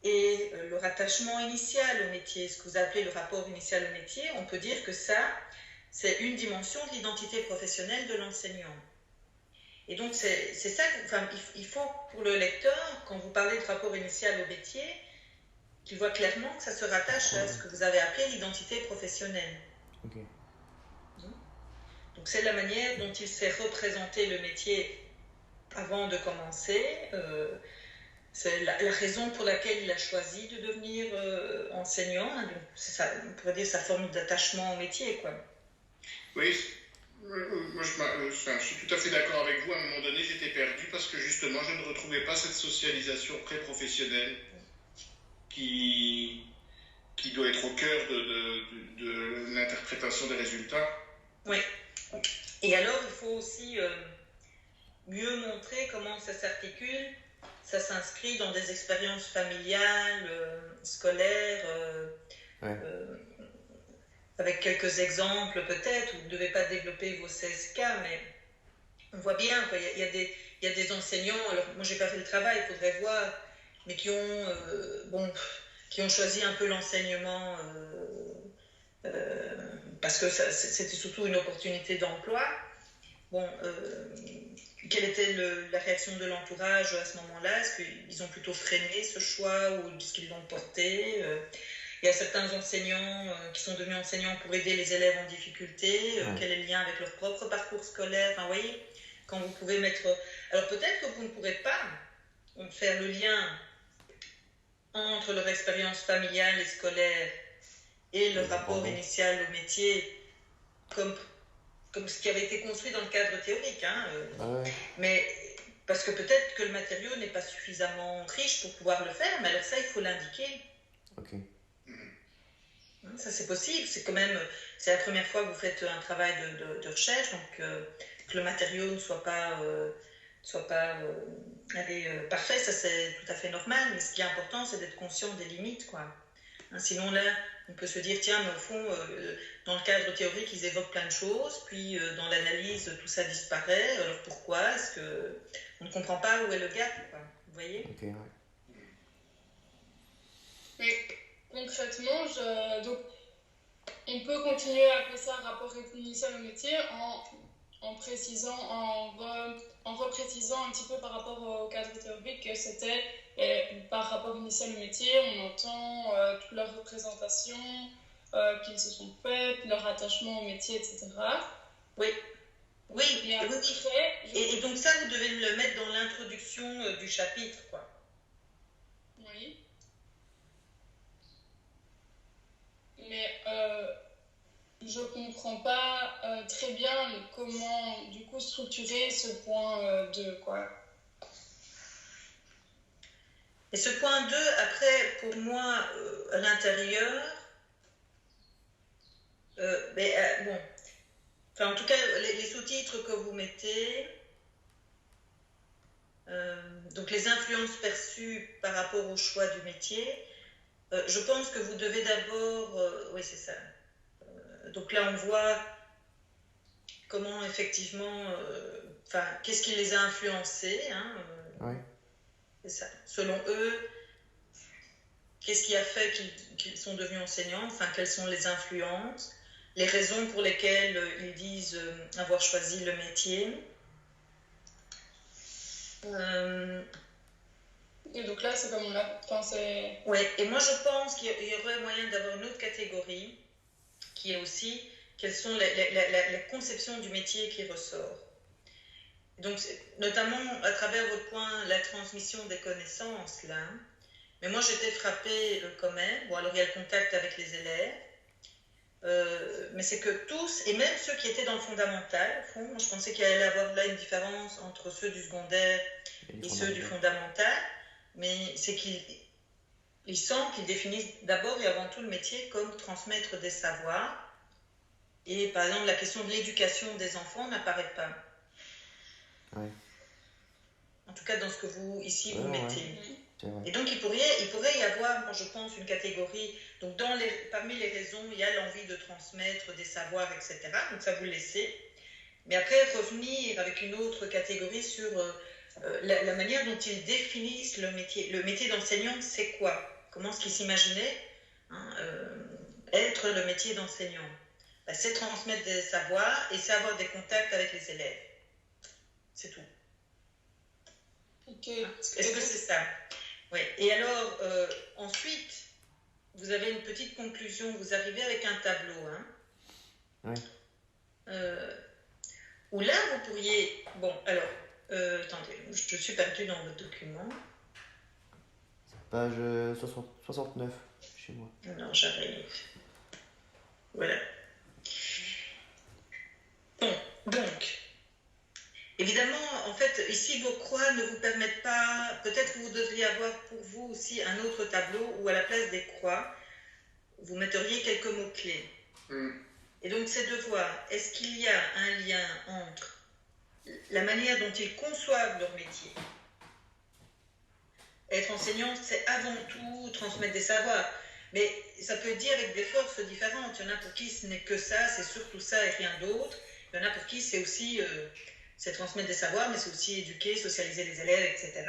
et le rattachement initial au métier, ce que vous appelez le rapport initial au métier, on peut dire que ça, c'est une dimension de l'identité professionnelle de l'enseignant. Et donc, c'est ça, il faut pour le lecteur, quand vous parlez de rapport initial au métier, qu'il voit clairement que ça se rattache à ce que vous avez appelé l'identité professionnelle. Donc, c'est la manière dont il s'est représenté le métier avant de commencer. C'est la raison pour laquelle il a choisi de devenir enseignant. Donc c'est ça, on pourrait dire sa forme d'attachement au métier, quoi. Oui, moi je suis tout à fait d'accord avec vous. À un moment donné, j'étais perdu parce que justement, je ne retrouvais pas cette socialisation pré-professionnelle qui doit être au cœur de l'interprétation des résultats. Oui. Et alors, il faut aussi mieux montrer comment ça s'articule. Ça s'inscrit dans des expériences familiales, scolaires, avec quelques exemples peut-être. Vous ne devez pas développer vos 16 cas, mais on voit bien, quoi. Il y a des enseignants, alors moi je n'ai pas fait le travail, il faudrait voir, mais qui ont choisi un peu l'enseignement parce que c'était surtout une opportunité d'emploi. Bon, quelle était la réaction de l'entourage à ce moment-là? Est-ce qu'ils ont plutôt freiné ce choix ou est-ce qu'ils l'ont porté? Il y a certains enseignants qui sont devenus enseignants pour aider les élèves en difficulté. Quel est le lien avec leur propre parcours scolaire? Enfin, vous voyez, quand vous pouvez mettre... Alors peut-être que vous ne pourrez pas faire le lien entre leur expérience familiale et scolaire et le rapport initial au métier comme ce qui avait été construit dans le cadre théorique. Mais parce que peut-être que le matériau n'est pas suffisamment riche pour pouvoir le faire, mais alors ça, il faut l'indiquer. Ok. Ça, c'est possible. C'est la première fois que vous faites un travail de recherche, donc que le matériau ne soit pas parfait, ça c'est tout à fait normal, mais ce qui est important, c'est d'être conscient des limites, quoi. Sinon là, on peut se dire, tiens, mais au fond, dans le cadre théorique, ils évoquent plein de choses, puis dans l'analyse, tout ça disparaît, alors pourquoi? Est-ce qu'on ne comprend pas où est le gap, quoi. Vous voyez? Ok, ouais. Mais concrètement, donc, on peut continuer à appeler ça rapport initial au métier en précisant, en reprécisant un petit peu par rapport au cadre théorique que c'était par rapport initial au métier, on entend toutes leurs représentations qu'ils se sont faites, leur attachement au métier, etc. Oui. Et après, et donc ça, vous devez le mettre dans l'introduction du chapitre, quoi. Oui. Mais je comprends pas très bien comment du coup structurer ce point 2, quoi. Et ce point 2, après, pour moi, à l'intérieur, bon, enfin en tout cas, les sous-titres que vous mettez, donc les influences perçues par rapport au choix du métier, je pense que vous devez d'abord, oui c'est ça, donc là on voit comment effectivement, qu'est-ce qui les a influencés, Oui. c'est ça. Selon eux, qu'est-ce qui a fait qu'ils sont devenus enseignants, quelles sont les influences, les raisons pour lesquelles ils disent avoir choisi le métier. Et donc là, c'est comme on l'a... Oui, et moi je pense qu'il y aurait moyen d'avoir une autre catégorie qui est aussi quelles sont la conception du métier qui ressort. Donc, notamment à travers votre point, la transmission des connaissances, là. Mais moi, j'étais frappée quand même. Bon, alors il y a le contact avec les élèves. Mais c'est que tous, et même ceux qui étaient dans le fondamental, au fond, moi, je pensais qu'il allait y avoir là une différence entre ceux du secondaire et ceux du fondamental. Mais c'est qu'ils semblent qu'ils définissent d'abord et avant tout le métier comme transmettre des savoirs. Et par exemple, la question de l'éducation des enfants n'apparaît pas. Ouais. En tout cas, dans ce que vous, ici, vous mettez. Ouais. Et donc, il pourrait y avoir, moi, je pense, une catégorie. Donc, parmi les raisons, il y a l'envie de transmettre des savoirs, etc. Donc, ça, vous le laissez. Mais après, revenir avec une autre catégorie sur la manière dont ils définissent le métier. Le métier d'enseignant, c'est quoi? Comment est-ce qu'ils s'imaginaient être le métier d'enseignant? C'est transmettre des savoirs et c'est avoir des contacts avec les élèves. C'est tout. Ok. Est-ce que c'est ça? Oui. Et alors, ensuite, vous avez une petite conclusion. Vous arrivez avec un tableau. Oui. Où là, vous pourriez... Bon, alors, attendez, je suis perdue dans votre document. Page 69, chez moi. Non, j'arrive. Voilà. Bon, donc... Évidemment, en fait, ici, vos croix ne vous permettent pas... Peut-être que vous devriez avoir pour vous aussi un autre tableau où, à la place des croix, vous metteriez quelques mots-clés. Et donc, c'est de voir, est-ce qu'il y a un lien entre la manière dont ils conçoivent leur métier? Être enseignant, c'est avant tout transmettre des savoirs. Mais ça peut dire avec des forces différentes. Il y en a pour qui ce n'est que ça, c'est surtout ça et rien d'autre. Il y en a pour qui c'est aussi... c'est transmettre des savoirs, mais c'est aussi éduquer, socialiser les élèves, etc.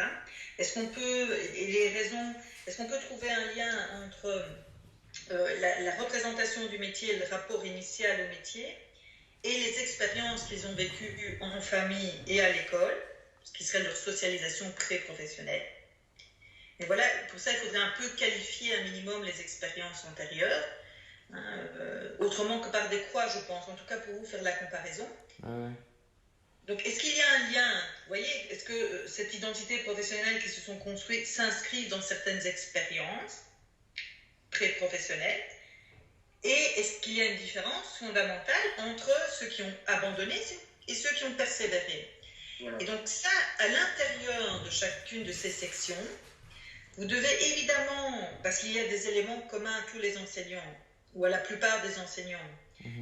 Est-ce qu'on peut trouver un lien entre la représentation du métier, le rapport initial au métier, et les expériences qu'ils ont vécues en famille et à l'école, ce qui serait leur socialisation pré-professionnelle. Et voilà, pour ça, il faudrait un peu qualifier un minimum les expériences antérieures, autrement que par des croix, je pense, en tout cas pour vous faire la comparaison. Ouais. Donc, est-ce qu'il y a un lien, vous voyez, est-ce que cette identité professionnelle qui se sont construites s'inscrivent dans certaines expériences pré-professionnelles? Et est-ce qu'il y a une différence fondamentale entre ceux qui ont abandonné et ceux qui ont persévéré? Voilà. Et donc ça, à l'intérieur de chacune de ces sections, vous devez évidemment, parce qu'il y a des éléments communs à tous les enseignants, ou à la plupart des enseignants,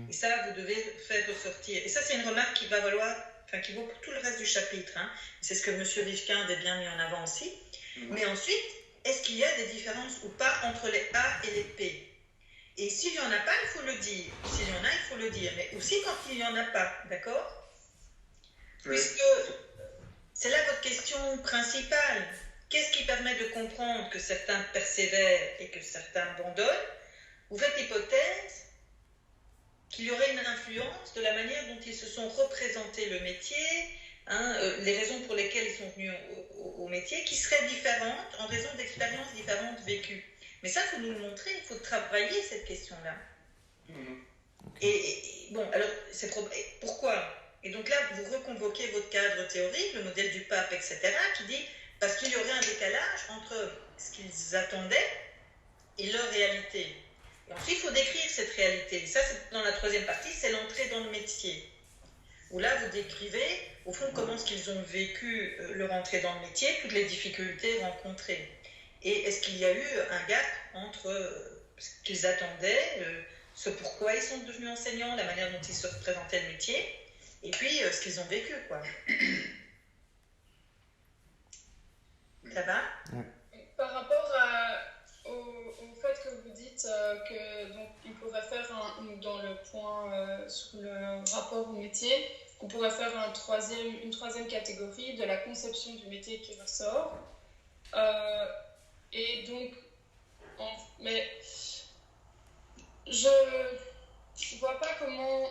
et ça, vous devez faire ressortir. Et ça, c'est une remarque qui va valoir, enfin, qui vaut pour tout le reste du chapitre. Hein. C'est ce que M. Vifkind a bien mis en avant aussi. Mais ensuite, est-ce qu'il y a des différences ou pas entre les A et les P? Et s'il n'y en a pas, il faut le dire. S'il y en a, il faut le dire. Mais aussi quand il n'y en a pas, d'accord? Puisque c'est là votre question principale. Qu'est-ce qui permet de comprendre que certains persévèrent et que certains abandonnent? Vous faites l'hypothèse qu'il y aurait une influence de la manière dont ils se sont représentés le métier, les raisons pour lesquelles ils sont venus au métier, qui seraient différentes en raison d'expériences différentes vécues. Mais ça, il faut nous le montrer, il faut travailler cette question-là. Et bon, alors, pourquoi? Et donc là, vous reconvoquez votre cadre théorique, le modèle du pape, etc., qui dit, parce qu'il y aurait un décalage entre ce qu'ils attendaient et leur réalité. Et ensuite, il faut décrire cette réalité. Ça, c'est dans la troisième partie, c'est l'entrée dans le métier. Où là, vous décrivez, au fond, comment est-ce qu'ils ont vécu leur entrée dans le métier, toutes les difficultés rencontrées. Et est-ce qu'il y a eu un gap entre ce qu'ils attendaient, ce pourquoi ils sont devenus enseignants, la manière dont ils se représentaient le métier, et puis ce qu'ils ont vécu, quoi. Ça va? Par rapport au fait que vous dites que donc il pourrait faire dans le point sur le rapport au métier, on pourrait faire une troisième catégorie de la conception du métier qui ressort. Et donc, mais je vois pas comment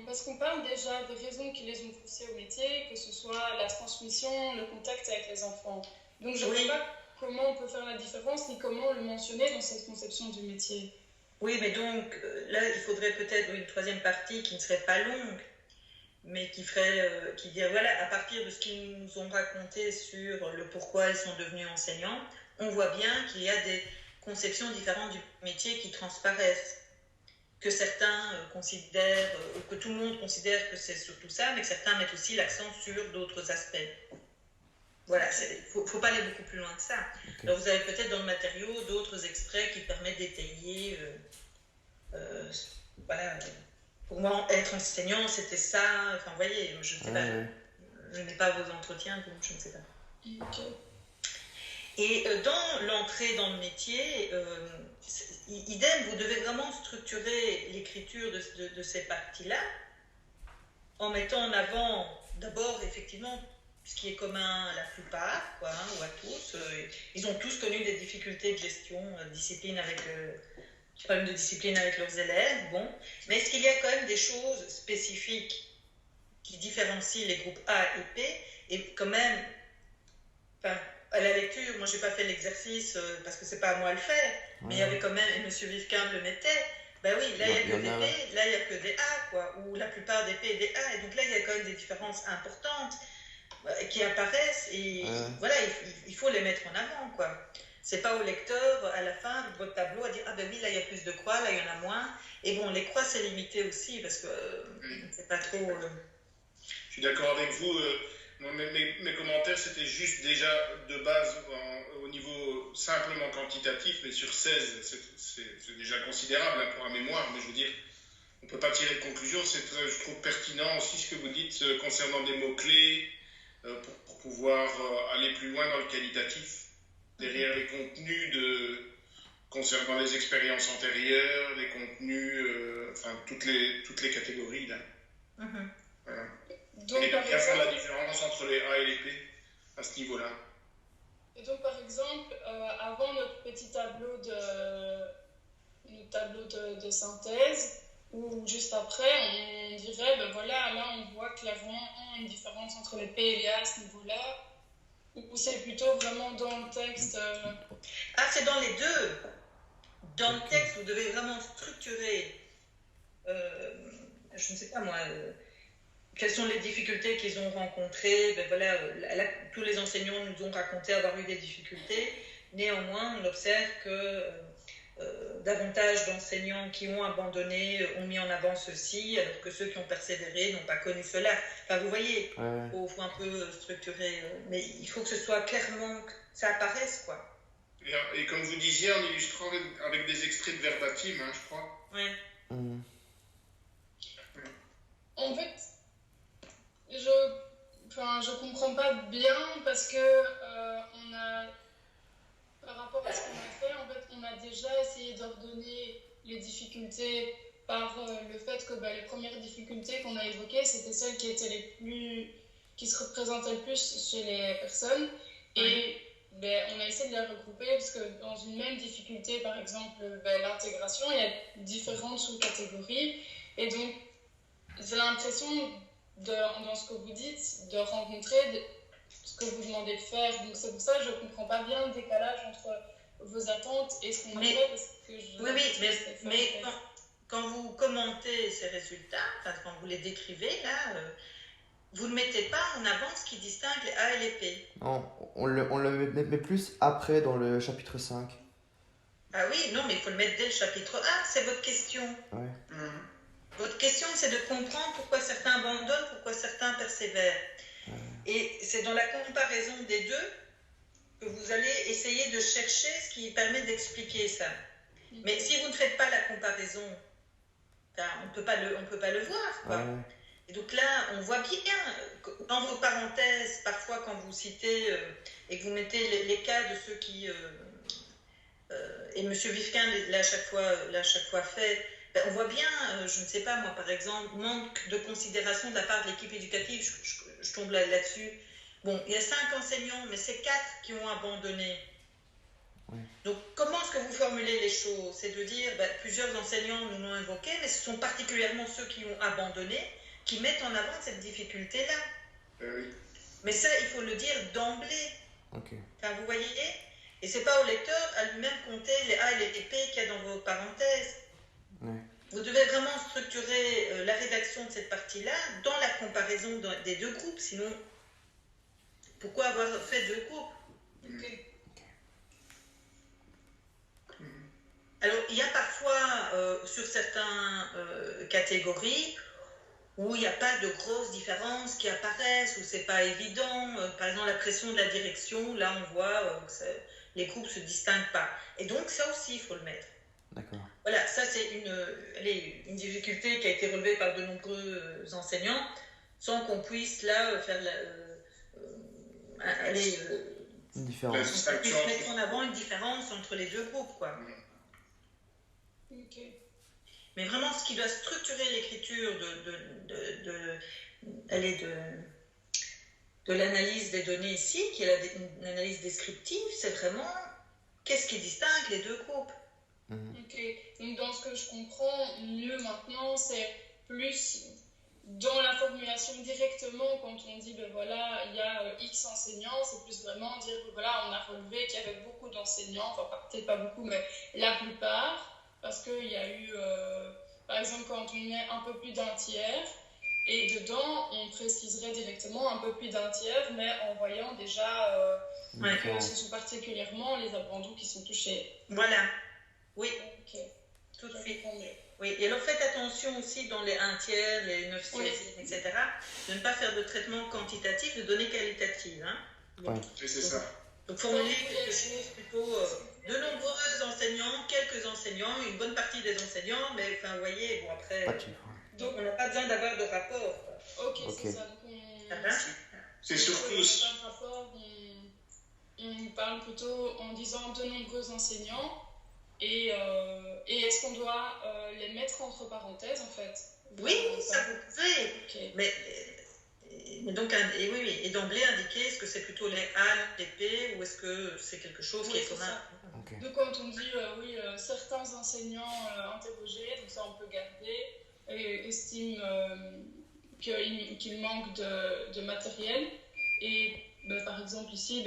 parce qu'on parle déjà des raisons qui les ont poussés au métier, que ce soit la transmission, le contact avec les enfants. Donc je ne vois pas comment on peut faire la différence ni comment le mentionner dans cette conception du métier. Oui, mais donc là, il faudrait peut-être une troisième partie qui ne serait pas longue, mais qui dirait, voilà, à partir de ce qu'ils nous ont raconté sur le pourquoi ils sont devenus enseignants, on voit bien qu'il y a des conceptions différentes du métier qui transparaissent, que certains considèrent, ou que tout le monde considère que c'est surtout ça, mais que certains mettent aussi l'accent sur d'autres aspects. Voilà, il ne faut pas aller beaucoup plus loin que ça. Okay. Alors vous avez peut-être dans le matériau d'autres extraits qui permettent d'étayer, voilà, pour moi être enseignant c'était ça, enfin vous voyez, je ne sais pas, je n'ai pas vos entretiens, donc je ne sais pas. Okay. Et dans l'entrée dans le métier, idem, vous devez vraiment structurer l'écriture de ces parties-là en mettant en avant d'abord effectivement ce qui est commun à la plupart, quoi, ou à tous. Ils ont tous connu des difficultés de gestion, problèmes de discipline avec leurs élèves, bon. Mais est-ce qu'il y a quand même des choses spécifiques qui différencient les groupes A et P? Et quand même, enfin, à la lecture, moi j'ai pas fait l'exercice parce que c'est pas à moi à le faire, mais il y avait quand même, et M. Vifkind le mettait, ben oui, là il y a que des P, là il y a que des A, quoi, ou la plupart des P et des A, et donc là il y a quand même des différences importantes qui apparaissent, et voilà, il faut les mettre en avant, quoi. C'est pas au lecteur, à la fin de votre tableau, à dire, ah ben oui, là il y a plus de croix, là il y en a moins, et bon, les croix c'est limité aussi, parce que c'est pas trop... Je suis d'accord avec vous. Mes commentaires, c'était juste déjà de base au niveau simplement quantitatif, mais sur 16, c'est déjà considérable hein, pour un mémoire, mais je veux dire, on ne peut pas tirer de conclusion. Je trouve pertinent aussi ce que vous dites concernant des mots-clés pour pouvoir aller plus loin dans le qualitatif, derrière les contenus concernant les expériences antérieures, les contenus, enfin toutes les catégories là. Voilà. Donc, et bien faire la différence entre les A et les P à ce niveau-là. Et donc, par exemple, avant notre petit tableau de tableau de synthèse, où juste après, on dirait, ben voilà, là on voit clairement une différence entre les P et les A à ce niveau-là, ou c'est plutôt vraiment dans le texte Ah, c'est dans les deux. Dans le texte, vous devez vraiment structurer, je ne sais pas moi, quelles sont les difficultés qu'ils ont rencontrées. Ben voilà, tous les enseignants nous ont raconté avoir eu des difficultés. Néanmoins, on observe que davantage d'enseignants qui ont abandonné ont mis en avant ceci, alors que ceux qui ont persévéré n'ont pas connu cela. Enfin, vous voyez, faut un peu structurer, mais il faut que ce soit clairement, que ça apparaisse, quoi. Et comme vous disiez, en illustrant avec des extraits de verbatim, hein, je crois. Ouais. En fait, je comprends pas bien parce que on a, par rapport à ce qu'on a fait, en fait, on a déjà essayé d'ordonner les difficultés par le fait que les premières difficultés qu'on a évoquées, c'était celles qui étaient qui se représentaient le plus chez les personnes. Et on a essayé de les regrouper parce que dans une même difficulté, par exemple, l'intégration, il y a différentes sous-catégories. Et donc, j'ai l'impression, dans ce que vous dites, de rencontrer ce que vous demandez de faire. Donc, c'est pour ça que je ne comprends pas bien le décalage entre vos attentes et ce qu'on a fait. Parce que mais quand vous commentez ces résultats, quand vous les décrivez, là, vous ne mettez pas en avant ce qui distingue les A et les P. Non, on le met plus après dans le chapitre 5. Ah oui, non, mais il faut le mettre dès le chapitre 1, c'est votre question. Ouais. Votre question, c'est de comprendre pourquoi certains abandonnent, pourquoi certains persévèrent. Et c'est dans la comparaison des deux que vous allez essayer de chercher ce qui permet d'expliquer ça. Mais si vous ne faites pas la comparaison, on peut pas le voir, quoi. Et donc là, on voit bien, dans vos parenthèses, parfois quand vous citez et que vous mettez les cas de ceux qui... et M. Vifquin l'a à chaque fois fait, on voit bien, je ne sais pas moi, par exemple, manque de considération de la part de l'équipe éducative, je tombe là-dessus. Bon, il y a 5 enseignants, mais c'est 4 qui ont abandonné. Donc, comment est-ce que vous formulez les choses? C'est de dire, plusieurs enseignants nous l'ont évoqué, mais ce sont particulièrement ceux qui ont abandonné qui mettent en avant cette difficulté-là. Oui. Mais ça, il faut le dire d'emblée. Enfin, vous voyez? Et c'est pas au lecteur à lui-même compter les A et les P qu'il y a dans vos parenthèses. Vous devez vraiment structurer la rédaction de cette partie-là dans la comparaison des deux groupes. Sinon, pourquoi avoir fait 2 groupes? Alors, il y a parfois, sur certaines catégories, où il n'y a pas de grosses différences qui apparaissent, où c'est pas évident. Par exemple, la pression de la direction, là, on voit que les groupes ne se distinguent pas. Et donc, ça aussi, il faut le mettre. D'accord. Voilà, ça, c'est une difficulté qui a été relevée par de nombreux enseignants, sans qu'on puisse, là, faire une différence. qu'on puisse mettre en avant une différence entre les deux groupes, quoi. Mais vraiment, ce qui doit structurer l'écriture de l'analyse des données ici, qui est une analyse descriptive, c'est vraiment qu'est-ce qui distingue les deux groupes. Donc, dans ce que je comprends mieux maintenant, c'est plus dans la formulation directement, quand on dit, voilà, il y a X enseignants, c'est plus vraiment dire, voilà, on a relevé qu'il y avait beaucoup d'enseignants, enfin, peut-être pas beaucoup, mais la plupart. Parce qu'il y a eu, par exemple, quand on met un peu plus d'un tiers, et dedans, on préciserait directement un peu plus d'un tiers, mais en voyant déjà que ce sont particulièrement les abandons qui sont touchés. Voilà, oui, tout de suite. Oui, et alors faites attention aussi dans les 1 tiers, les 9 16, etc., de ne pas faire de traitement quantitatif, de données qualitatives. Hein. Et c'est ça. Donc formuler quelque chose plutôt de nombreux enseignants, quelques enseignants, une bonne partie des enseignants, mais enfin vous voyez, bon après, donc on n'a pas besoin d'avoir de rapport. C'est ça. Donc c'est surtout aussi. Un rapport, on parle plutôt en disant de nombreux enseignants, et est-ce qu'on doit les mettre entre parenthèses en fait? Oui, ça vous pouvez. Mais donc, et d'emblée indiquer est-ce que c'est plutôt les A, les P, ou est-ce que c'est quelque chose qui est commun? Donc quand on dit oui, certains enseignants interrogés, donc ça on peut garder, et estiment qu'il manque de matériel. Et par exemple ici,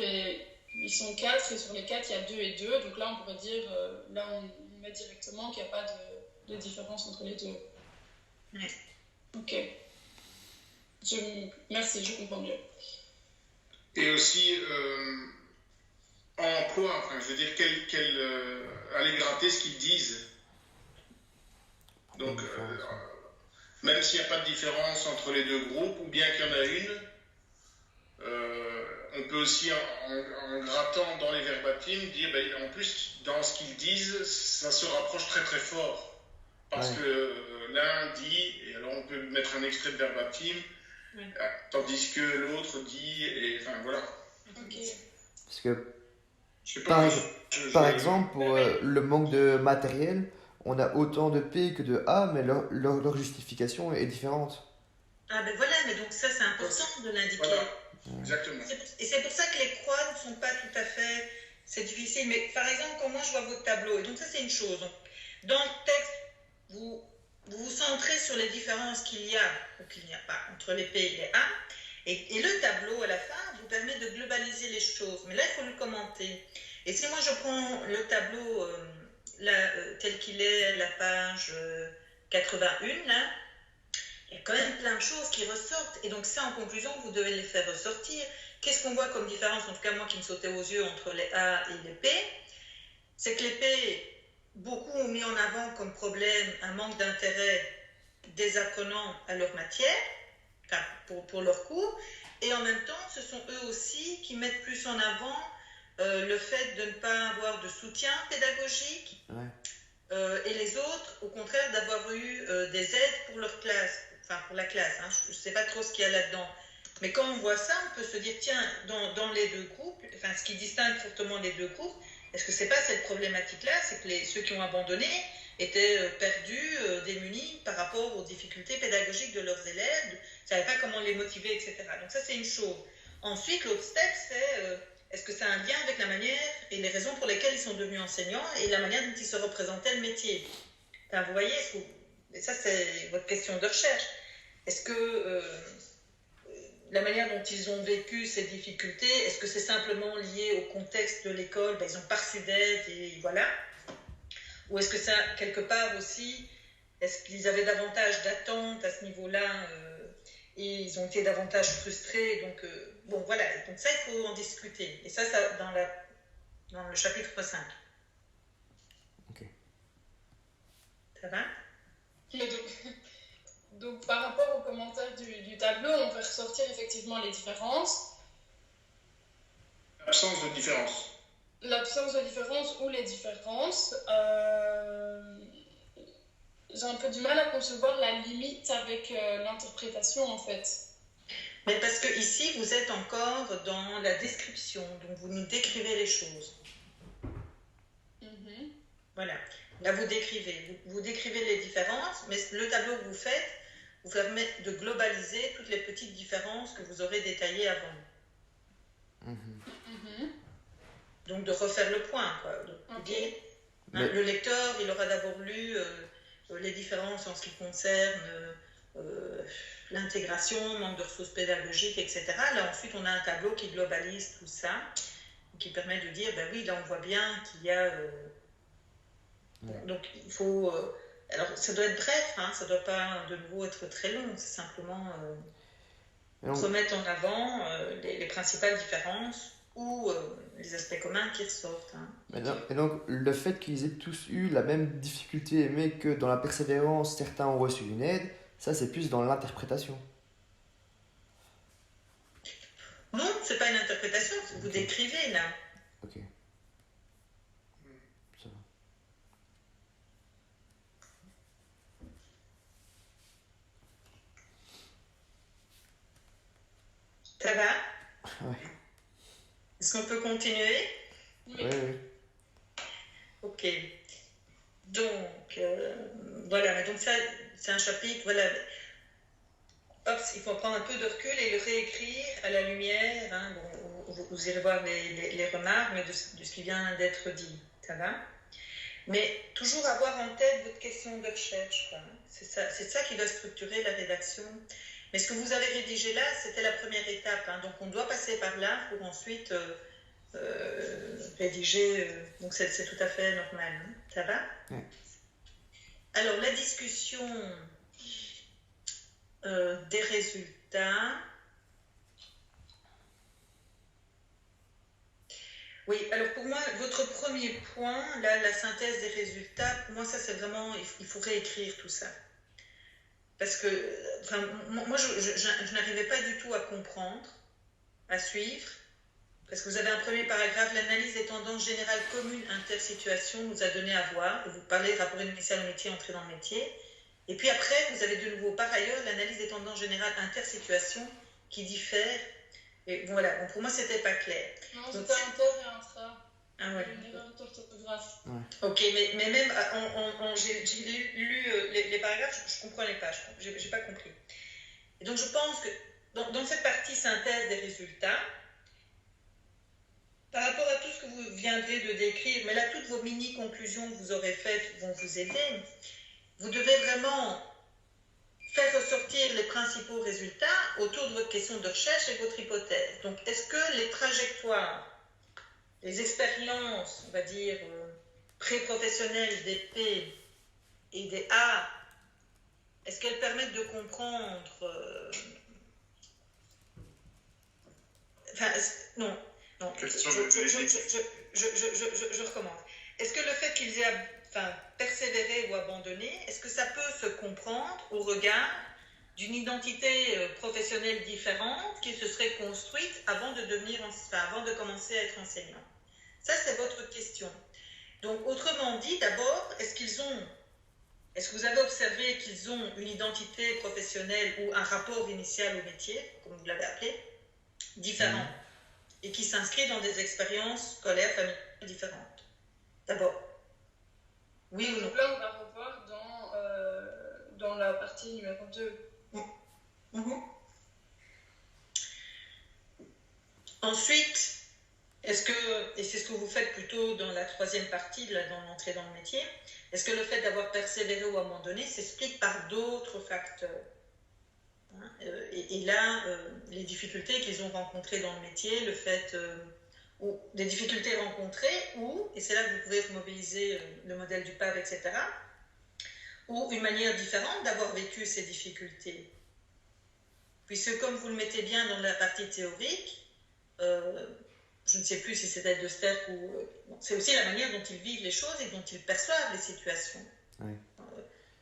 ils sont 4 et sur les 4 il y a 2 et 2. Donc là on pourrait dire, là on met directement qu'il n'y a pas de différence entre les deux. Oui. Ok. Merci, je comprends mieux. Et aussi, en quoi, enfin, je veux dire, aller gratter ce qu'ils disent. Donc, même s'il n'y a pas de différence entre les deux groupes, ou bien qu'il y en a une, on peut aussi, en grattant dans les verbatims, dire, en plus, dans ce qu'ils disent, ça se rapproche très très fort. Parce que l'un dit, et alors on peut mettre un extrait de verbatim, tandis que l'autre dit, et enfin voilà. Ok. Parce que, par exemple, pour le manque de matériel, on a autant de P que de A, mais leur justification est différente. Ah ben voilà, mais donc ça c'est important de l'indiquer. Voilà, exactement. Et c'est pour ça que les croix ne sont pas tout à fait... C'est difficile, mais par exemple, quand moi je vois votre tableau, et donc ça c'est une chose. Dans le texte, vous vous centrez sur les différences qu'il y a ou qu'il n'y a pas entre les P et les A, et le tableau à la fin vous permet de globaliser les choses. Mais là, il faut le commenter. Et si moi je prends le tableau tel qu'il est à la page 81, là, il y a quand même plein de choses qui ressortent. Et donc ça, en conclusion, vous devez les faire ressortir. Qu'est-ce qu'on voit comme différence, en tout cas moi qui me sautait aux yeux, entre les A et les P? C'est que les P... Beaucoup ont mis en avant comme problème un manque d'intérêt des apprenants à leur matière, enfin pour leur cours, et en même temps, ce sont eux aussi qui mettent plus en avant le fait de ne pas avoir de soutien pédagogique, et les autres, au contraire, d'avoir eu des aides pour leur classe, enfin pour la classe, hein, je ne sais pas trop ce qu'il y a là-dedans. Mais quand on voit ça, on peut se dire, tiens, dans les deux groupes, enfin ce qui distingue fortement les deux groupes, est-ce que c'est pas cette problématique-là, c'est que ceux qui ont abandonné étaient perdus, démunis par rapport aux difficultés pédagogiques de leurs élèves, ne savaient pas comment les motiver, etc. Donc ça, c'est une chose. Ensuite, l'autre step, c'est est-ce que ça a un lien avec la manière et les raisons pour lesquelles ils sont devenus enseignants et la manière dont ils se représentaient le métier. Enfin, vous voyez, et ça, c'est votre question de recherche. Est-ce que la manière dont ils ont vécu ces difficultés, est-ce que c'est simplement lié au contexte de l'école, ils n'ont pas reçu d'aide et voilà? Ou est-ce que ça, quelque part aussi, est-ce qu'ils avaient davantage d'attentes à ce niveau-là et ils ont été davantage frustrés? Donc, bon, voilà. Donc ça, il faut en discuter. Et ça dans le chapitre 5. Ok. Ça va? Donc, par rapport aux commentaires du tableau, on peut ressortir effectivement les différences. L'absence de différence. L'absence de différence ou les différences. J'ai un peu du mal à concevoir la limite avec l'interprétation, en fait. Mais parce que ici, vous êtes encore dans la description, donc vous nous décrivez les choses. Mm-hmm. Voilà. Là, vous décrivez les différences, mais le tableau que vous faites vous permet de globaliser toutes les petites différences que vous aurez détaillées avant. Mm-hmm. Donc, de refaire le point, quoi. Okay. Le lecteur, il aura d'abord lu les différences en ce qui concerne l'intégration, manque de ressources pédagogiques, etc. Là, ensuite, on a un tableau qui globalise tout ça, qui permet de dire, ben oui, là, on voit bien qu'il y a... Donc, il faut... alors, ça doit être bref, hein, ça ne doit pas de nouveau être très long, c'est simplement remettre en avant les principales différences ou les aspects communs qui ressortent. Hein. Et donc, le fait qu'ils aient tous eu la même difficulté, mais que dans la persévérance, certains ont reçu une aide, ça, c'est plus dans l'interprétation. Non, ce n'est pas une interprétation, vous décrivez là. Ok. Ça va. Ça va? Ouais. Est-ce qu'on peut continuer? Oui. Ok. Donc, voilà. Donc ça, c'est un chapitre, voilà. Hop, il faut prendre un peu de recul et le réécrire à la lumière. Hein. Bon, vous irez voir les remarques, mais de ce qui vient d'être dit. Ça va? Mais toujours avoir en tête votre question de recherche, quoi. C'est ça qui va structurer la rédaction. Mais ce que vous avez rédigé là, c'était la première étape, hein. Donc on doit passer par là pour ensuite rédiger. Donc c'est tout à fait normal, hein. Ça va? Ouais. Alors la discussion des résultats. Oui, alors pour moi, votre premier point, là, la synthèse des résultats, pour moi, ça c'est vraiment, il faut réécrire tout ça. Parce que, enfin, moi, je n'arrivais pas du tout à comprendre, à suivre, parce que vous avez un premier paragraphe, l'analyse des tendances générales communes intersituations nous a donné à voir, vous parlez de rapport initial au métier, entrée dans le métier, et puis après, vous avez de nouveau, par ailleurs, l'analyse des tendances générales intersituations qui diffèrent. Et voilà, bon, pour moi, c'était pas clair. Non, c'était inter et intra. Ah ouais. Une erreur d'orthographe. Ouais. Ok, mais même, j'ai lu les paragraphes, je comprenais pas, j'ai pas compris. Et donc, je pense que dans cette partie synthèse des résultats, par rapport à tout ce que vous viendrez de décrire, mais là, toutes vos mini-conclusions que vous aurez faites vont vous aider. Vous devez vraiment faire ressortir les principaux résultats autour de votre question de recherche et de votre hypothèse. Donc, est-ce que les trajectoires, les expériences, on va dire, pré-professionnelles des P et des A, est-ce qu'elles permettent de comprendre... Enfin, non. Je recommence. Est-ce que le fait qu'ils aient persévéré ou abandonné, est-ce que ça peut se comprendre au regard d'une identité professionnelle différente qui se serait construite avant de commencer à être enseignant? Ça, c'est votre question. Donc, autrement dit, d'abord, est-ce que vous avez observé qu'ils ont une identité professionnelle ou un rapport initial au métier, comme vous l'avez appelé, différent, et qui s'inscrit dans des expériences scolaires, familiales différentes? D'abord. Oui ou non? Donc là, on va revoir dans la partie numéro 2. Ensuite, et c'est ce que vous faites plutôt dans la troisième partie, dans l'entrée dans le métier, est-ce que le fait d'avoir persévéré ou abandonné s'explique par d'autres facteurs? Et là, les difficultés qu'ils ont rencontrées dans le métier, le fait... ou des difficultés rencontrées, et c'est là que vous pouvez mobiliser le modèle du PAV, etc., ou une manière différente d'avoir vécu ces difficultés. Puisque comme vous le mettez bien dans la partie théorique, je ne sais plus si c'était de Sterck ou... c'est aussi la manière dont ils vivent les choses et dont ils perçoivent les situations. Oui.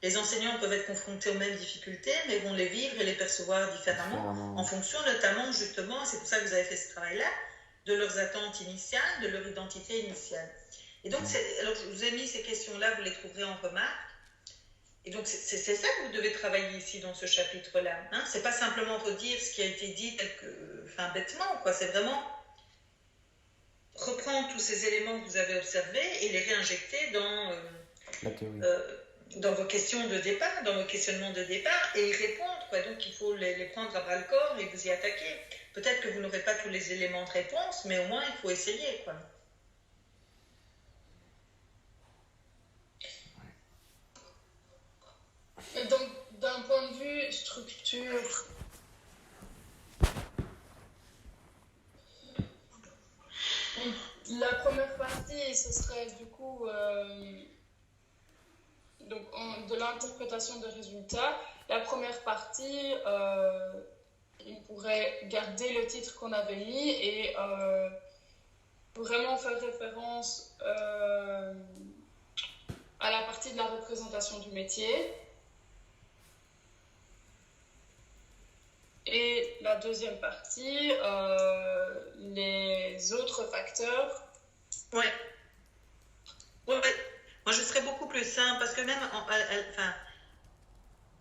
Les enseignants peuvent être confrontés aux mêmes difficultés, mais vont les vivre et les percevoir différemment. En fonction notamment, justement, c'est pour ça que vous avez fait ce travail-là, de leurs attentes initiales, de leur identité initiale. Et donc, alors je vous ai mis ces questions-là, vous les trouverez en remarque. Et donc, c'est ça que vous devez travailler ici dans ce chapitre-là. Hein. C'est pas simplement redire ce qui a été dit bêtement, quoi. C'est vraiment reprendre tous ces éléments que vous avez observés et les réinjecter dans la théorie. Dans vos questions de départ, dans vos questionnements de départ, et y répondre, quoi. Donc il faut les prendre à bras le corps et vous y attaquer. Peut-être que vous n'aurez pas tous les éléments de réponse, mais au moins il faut essayer, quoi. Et donc, d'un point de vue structure, la première partie, ce serait du coup de l'interprétation des résultats. La première partie, il pourrait garder le titre qu'on avait mis et vraiment faire référence à la partie de la représentation du métier. Et la deuxième partie, les autres facteurs. Ouais. Moi, je serais beaucoup plus simple parce que même,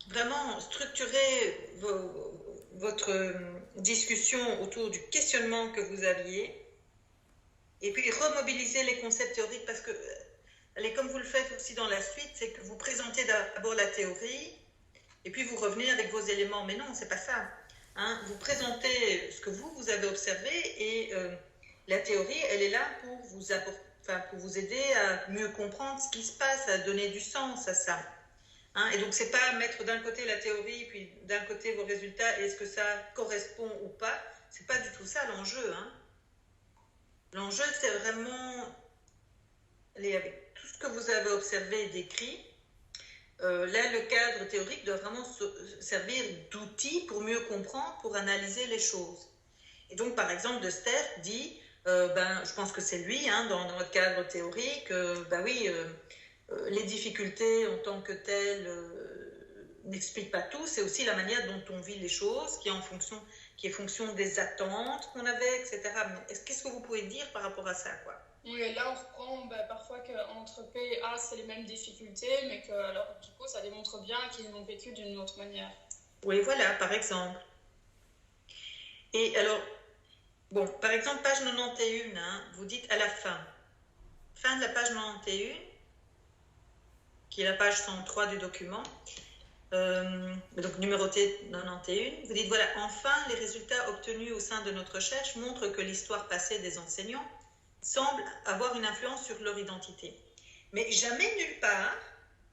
vraiment structurer votre discussion autour du questionnement que vous aviez et puis remobiliser les concepts théoriques parce que, comme vous le faites aussi dans la suite, c'est que vous présentez d'abord la théorie et puis vous revenez avec vos éléments. Mais non, c'est pas ça. Hein, vous présentez ce que vous avez observé et la théorie, elle est là pour vous apporter, pour vous aider à mieux comprendre ce qui se passe, à donner du sens à ça. Hein, et donc, c'est pas mettre d'un côté la théorie, puis d'un côté vos résultats, et est-ce que ça correspond ou pas. C'est pas du tout ça l'enjeu. Hein. L'enjeu, c'est vraiment, avec tout ce que vous avez observé et décrit, là, le cadre théorique doit vraiment servir d'outil pour mieux comprendre, pour analyser les choses. Et donc, par exemple, De Sterck dit, je pense que c'est lui, hein, dans notre cadre théorique, les difficultés en tant que telles n'expliquent pas tout, c'est aussi la manière dont on vit les choses, qui est fonction des attentes qu'on avait, etc. Qu'est-ce que vous pouvez dire par rapport à ça, quoi? Oui, et là on reprend parfois qu'entre P et A c'est les mêmes difficultés, mais que alors du coup ça démontre bien qu'ils l'ont vécu d'une autre manière. Oui, voilà, par exemple. Et alors, bon, par exemple, page 91, hein, vous dites à la fin de la page 91, qui est la page 103 du document, donc numérotée 91, vous dites voilà, enfin, les résultats obtenus au sein de notre recherche montrent que l'histoire passée des enseignants semble avoir une influence sur leur identité. Mais jamais nulle part,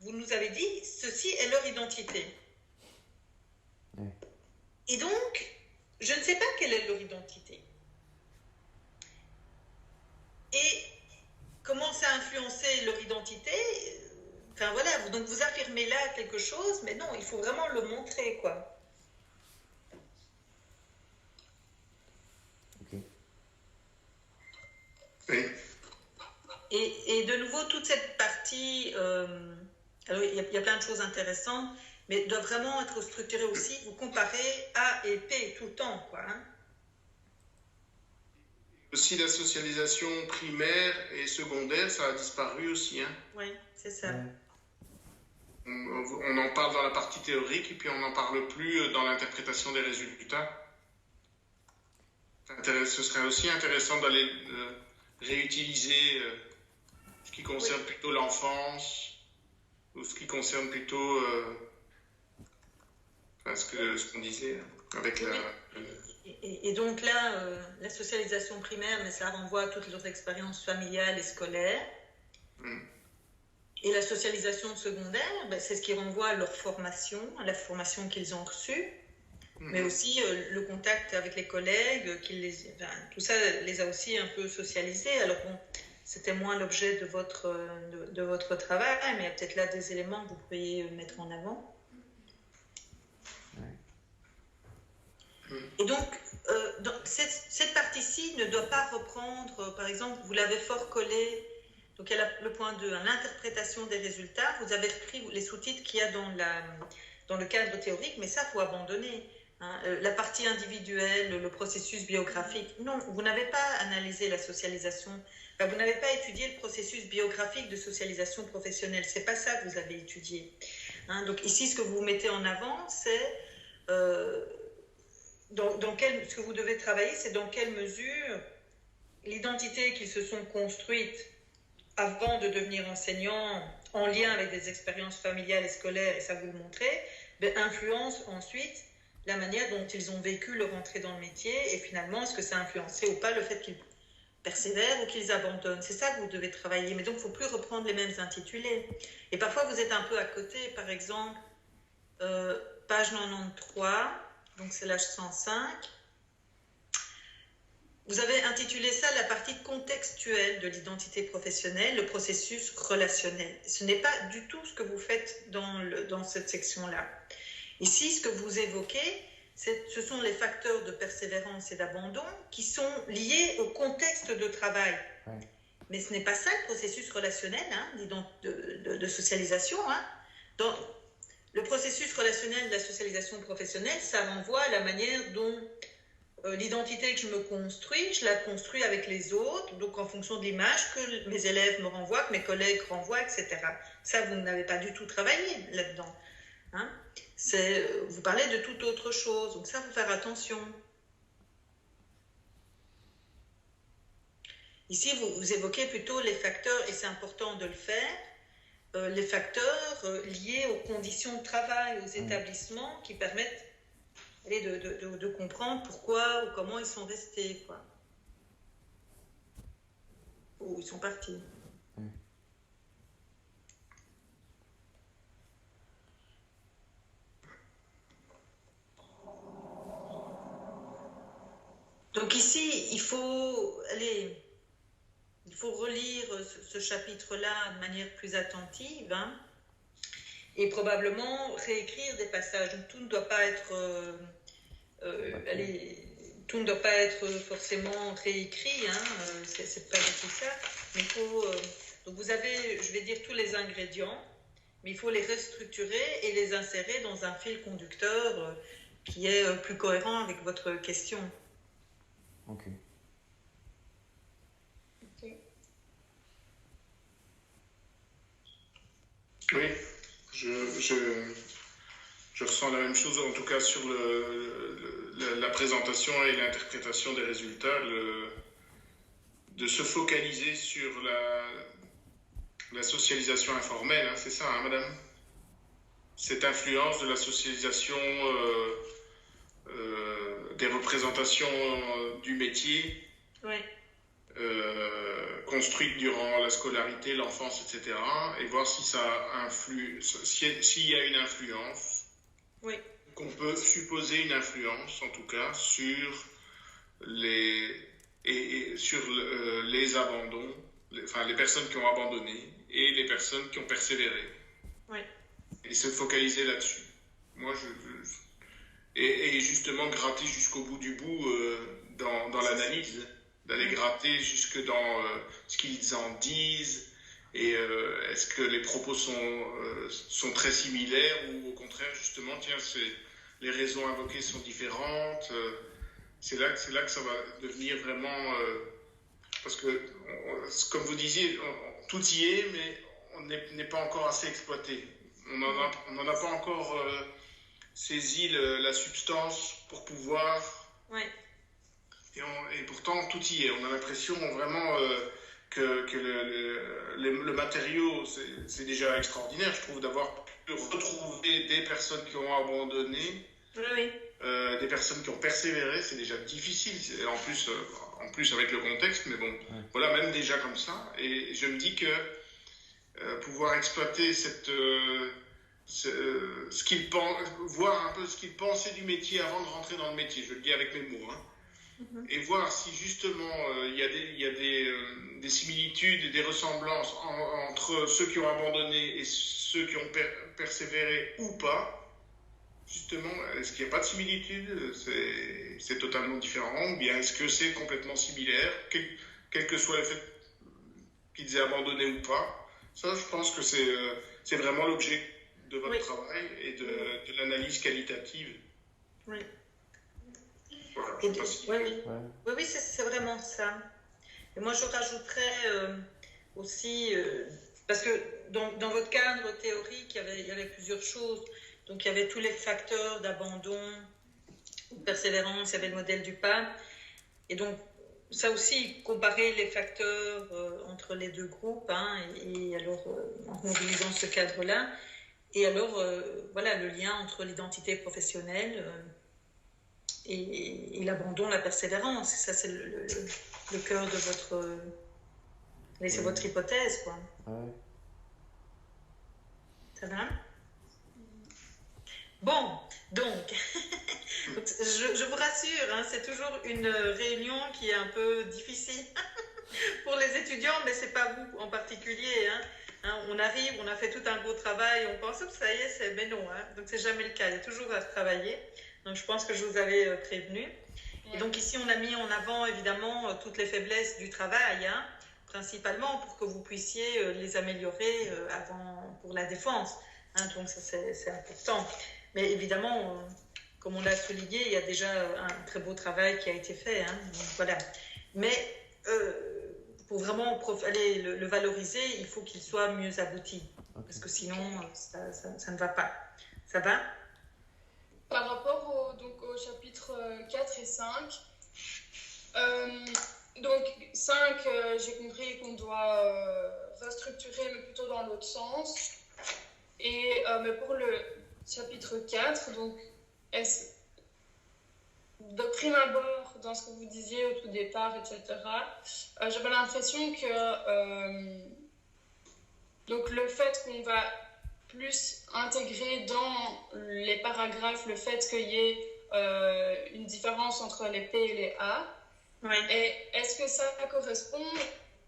vous nous avez dit, ceci est leur identité. Et donc, je ne sais pas quelle est leur identité. Et comment ça a influencé leur identité? Enfin voilà, donc vous affirmez là quelque chose, mais non, il faut vraiment le montrer, quoi. Ok. Oui. Et de nouveau, toute cette partie, alors il y a plein de choses intéressantes, mais doit vraiment être structurée aussi. Vous comparez A et P tout le temps, quoi. Hein. Aussi la socialisation primaire et secondaire, ça a disparu aussi. Hein. Oui, c'est ça. Ouais. On en parle dans la partie théorique et puis on n'en parle plus dans l'interprétation des résultats. Ce serait aussi intéressant d'aller réutiliser ce qui concerne plutôt l'enfance ou ce qui concerne plutôt ce qu'on disait avec la... Et donc là, la socialisation primaire, mais ça renvoie à toutes leurs expériences familiales et scolaires. Et la socialisation secondaire, c'est ce qui renvoie à leur formation, à la formation qu'ils ont reçue, mais aussi le contact avec les collègues, tout ça les a aussi un peu socialisés. Alors bon, c'était moins l'objet de votre travail, mais il y a peut-être là des éléments que vous pourriez mettre en avant. Et donc, cette partie-ci ne doit pas reprendre, par exemple, vous l'avez fort collé, donc il y a le point 2, hein, l'interprétation des résultats, vous avez repris les sous-titres qu'il y a dans le cadre théorique, mais ça, il faut abandonner. Hein, la partie individuelle, le processus biographique, non, vous n'avez pas analysé la socialisation, vous n'avez pas étudié le processus biographique de socialisation professionnelle, c'est pas ça que vous avez étudié. Hein, donc ici, ce que vous mettez en avant, c'est... ce que vous devez travailler, c'est dans quelle mesure l'identité qu'ils se sont construites avant de devenir enseignants, en lien avec des expériences familiales et scolaires, et ça vous le montrez, influence ensuite la manière dont ils ont vécu leur entrée dans le métier, et finalement, est-ce que ça a influencé ou pas le fait qu'ils persévèrent ou qu'ils abandonnent. C'est ça que vous devez travailler, mais donc il ne faut plus reprendre les mêmes intitulés. Et parfois, vous êtes un peu à côté, par exemple, page 93, donc c'est l'âge 105. Vous avez intitulé ça la partie contextuelle de l'identité professionnelle, le processus relationnel. Ce n'est pas du tout ce que vous faites dans cette section-là. Ici, ce que vous évoquez, ce sont les facteurs de persévérance et d'abandon qui sont liés au contexte de travail. Ouais. Mais ce n'est pas ça le processus relationnel, hein, de socialisation. Hein. Dans le processus relationnel de la socialisation professionnelle, ça renvoie à la manière dont l'identité que je me construis, je la construis avec les autres, donc en fonction de l'image que mes élèves me renvoient, que mes collègues renvoient, etc. Ça, vous n'avez pas du tout travaillé là-dedans. Hein. Vous parlez de toute autre chose, donc ça, il faut faire attention. Ici, vous évoquez plutôt les facteurs, et c'est important de le faire, les facteurs liés aux conditions de travail, aux établissements qui permettent de comprendre pourquoi ou comment ils sont restés, quoi. ou ils sont partis. Donc ici, il faut relire ce chapitre-là de manière plus attentive, hein, et probablement réécrire des passages. Donc tout ne doit pas être, tout ne doit pas être forcément réécrit, hein, c'est pas du tout ça. Mais il faut, donc vous avez, je vais dire, tous les ingrédients, mais il faut les restructurer et les insérer dans un fil conducteur qui est plus cohérent avec votre question. Ok. Oui, je ressens la même chose, en tout cas sur la présentation et l'interprétation des résultats, de se focaliser sur la socialisation informelle, hein, c'est ça, hein, madame? Cette influence de la socialisation des représentations du métier. Oui. Construites durant la scolarité, l'enfance, etc. Et voir si ça influe, s'il y a une influence. Oui. Qu'on peut supposer une influence, en tout cas, sur les abandons, les personnes qui ont abandonné et les personnes qui ont persévéré. Oui. Et se focaliser là-dessus. Moi, et justement gratter jusqu'au bout du bout dans l'analyse, d'aller gratter jusque dans ce qu'ils en disent, et est-ce que les propos sont très similaires, ou au contraire, justement, tiens, les raisons invoquées sont différentes. C'est là que ça va devenir vraiment... parce que, comme vous disiez, tout y est, mais on n'est pas encore assez exploité. On n'en a pas encore saisi la substance pour pouvoir... Ouais. Et pourtant, tout y est. On a l'impression vraiment que le matériau, c'est déjà extraordinaire, je trouve, d'avoir pu retrouver des personnes qui ont abandonné, oui. Des personnes qui ont persévéré. C'est déjà difficile, en plus avec le contexte, mais bon, voilà, même déjà comme ça. Et je me dis que pouvoir exploiter ce qu'ils pensent, voir un peu ce qu'ils pensaient du métier avant de rentrer dans le métier, je le dis avec mes mots, hein. Et voir si justement il y a des similitudes et des ressemblances entre ceux qui ont abandonné et ceux qui ont persévéré ou pas. Justement, est-ce qu'il n'y a pas de similitude? C'est totalement différent, ou bien est-ce que c'est complètement similaire, quel que soit le fait qu'ils aient abandonné ou pas? Ça, je pense que c'est vraiment l'objet de votre travail et de l'analyse qualitative. Oui. Voilà, oui, c'est vraiment ça. Et moi, je rajouterais aussi, parce que dans votre cadre théorique, il y avait plusieurs choses. Donc, il y avait tous les facteurs d'abandon, de persévérance, il y avait le modèle du pas. Et donc, ça aussi, comparer les facteurs entre les deux groupes, hein, et alors, en mobilisant ce cadre-là. Et alors, voilà, le lien entre l'identité professionnelle et l'abandon, la persévérance. Ça, c'est le cœur de votre... c'est votre hypothèse, quoi. Ouais. Ça va? Bon, donc, je vous rassure, hein, c'est toujours une réunion qui est un peu difficile pour les étudiants, mais c'est pas vous en particulier, hein. On arrive, on a fait tout un gros travail, on pense que ça y est, mais non, hein. Donc c'est jamais le cas, il y a toujours à travailler. Donc je pense que je vous avais prévenu. Et donc ici, on a mis en avant évidemment toutes les faiblesses du travail, hein, principalement pour que vous puissiez les améliorer pour la défense. Hein, donc ça, c'est important. Mais évidemment, comme on l'a souligné, il y a déjà un très beau travail qui a été fait. Hein, donc voilà. Mais pour vraiment le valoriser, il faut qu'il soit mieux abouti. Okay. Parce que sinon, ça ne va pas. Ça va? Par rapport au chapitre 4 et 5, donc 5, j'ai compris qu'on doit restructurer, mais plutôt dans l'autre sens. Mais pour le chapitre 4, donc, de prime abord, dans ce que vous disiez au tout départ, etc. J'avais l'impression que donc le fait qu'on va plus intégrer dans les paragraphes le fait qu'il y ait une différence entre les P et les A. Oui. Et est-ce que ça correspond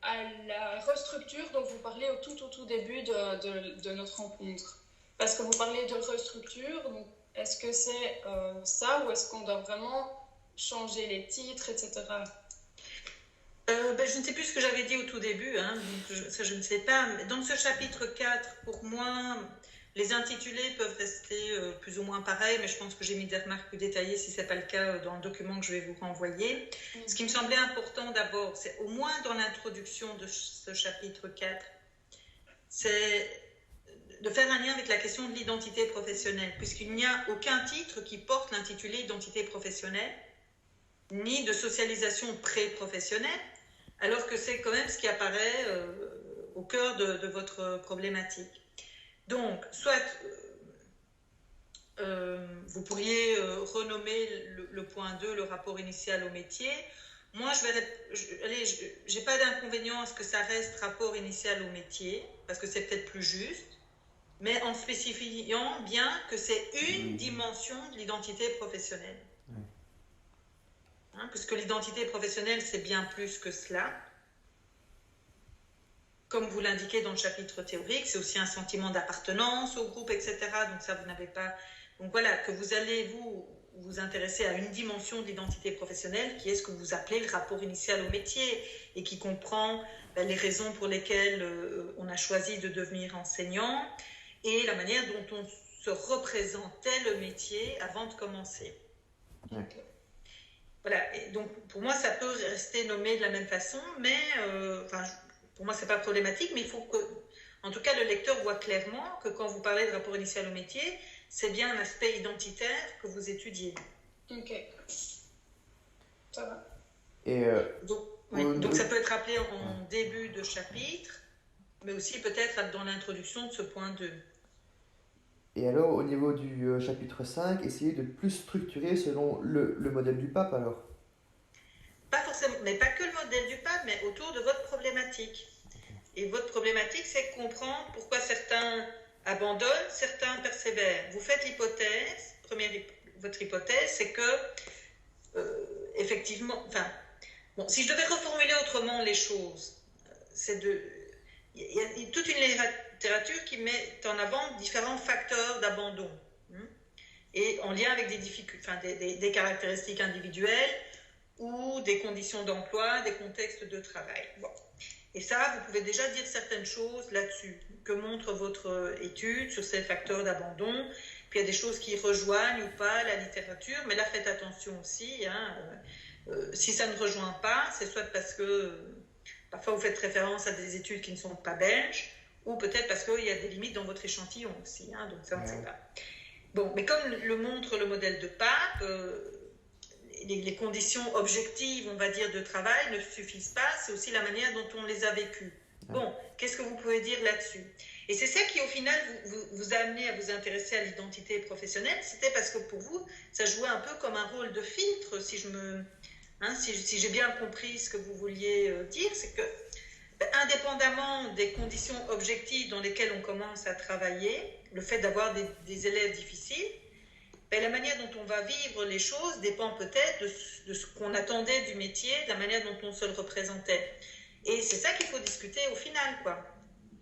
à la restructure dont vous parlez au tout début de notre rencontre? Parce que vous parlez de restructure, donc est-ce que c'est ça ou est-ce qu'on doit vraiment changer les titres, etc. Je ne sais plus ce que j'avais dit au tout début, hein, donc ça je ne sais pas. Dans ce chapitre 4, pour moi, les intitulés peuvent rester plus ou moins pareils, mais je pense que j'ai mis des remarques plus détaillées si ce n'est pas le cas dans le document que je vais vous renvoyer. Ce qui me semblait important d'abord, c'est au moins dans l'introduction de ce chapitre 4, c'est de faire un lien avec la question de l'identité professionnelle, puisqu'il n'y a aucun titre qui porte l'intitulé identité professionnelle, ni de socialisation pré-professionnelle, alors que c'est quand même ce qui apparaît au cœur de votre problématique. Donc, soit vous pourriez renommer le point 2, le rapport initial au métier. Moi, je n'ai pas d'inconvénient à ce que ça reste rapport initial au métier, parce que c'est peut-être plus juste, mais en spécifiant bien que c'est une dimension de l'identité professionnelle. Hein, puisque l'identité professionnelle, c'est bien plus que cela. Comme vous l'indiquez dans le chapitre théorique, c'est aussi un sentiment d'appartenance au groupe, etc. Donc ça, vous n'avez pas... Donc voilà, que vous allez vous intéresser à une dimension de l'identité professionnelle qui est ce que vous appelez le rapport initial au métier et qui comprend les raisons pour lesquelles on a choisi de devenir enseignant et la manière dont on se représentait le métier avant de commencer. Okay. Voilà, et donc pour moi ça peut rester nommé de la même façon, mais pour moi c'est pas problématique, mais il faut que, en tout cas le lecteur voit clairement que quand vous parlez de rapport initial au métier, c'est bien un aspect identitaire que vous étudiez. Ok, ça va. Et donc ça peut être appelé en début de chapitre, mais aussi peut-être dans l'introduction de ce point 2. Et alors, au niveau du chapitre 5, essayez de plus structurer selon le modèle du pape, alors? Pas forcément, mais pas que le modèle du pape, mais autour de votre problématique. Et votre problématique, c'est de comprendre pourquoi certains abandonnent, certains persévèrent. Vous faites l'hypothèse, votre hypothèse, c'est que, effectivement, si je devais reformuler autrement les choses, il y a toute une littérature qui met en avant différents facteurs d'abandon, et en lien avec des difficultés, des caractéristiques individuelles ou des conditions d'emploi, des contextes de travail. Bon. Et ça, vous pouvez déjà dire certaines choses là-dessus. Que montre votre étude sur ces facteurs d'abandon? Puis il y a des choses qui rejoignent ou pas la littérature, mais là, faites attention aussi. Si ça ne rejoint pas, c'est soit parce que parfois vous faites référence à des études qui ne sont pas belges, ou peut-être parce qu'il y a des limites dans votre échantillon aussi. Donc ça, on ne sait pas. Bon, mais comme le montre le modèle de Pape, les conditions objectives, on va dire, de travail ne suffisent pas, c'est aussi la manière dont on les a vécues. Bon, qu'est-ce que vous pouvez dire là-dessus? Et c'est ça qui, au final, vous a amené à vous intéresser à l'identité professionnelle. C'était parce que pour vous, ça jouait un peu comme un rôle de filtre, si j'ai bien compris ce que vous vouliez dire, c'est que, indépendamment des conditions objectives dans lesquelles on commence à travailler, le fait d'avoir des élèves difficiles, la manière dont on va vivre les choses dépend peut-être de ce qu'on attendait du métier, de la manière dont on se le représentait. Et c'est ça qu'il faut discuter au final, quoi.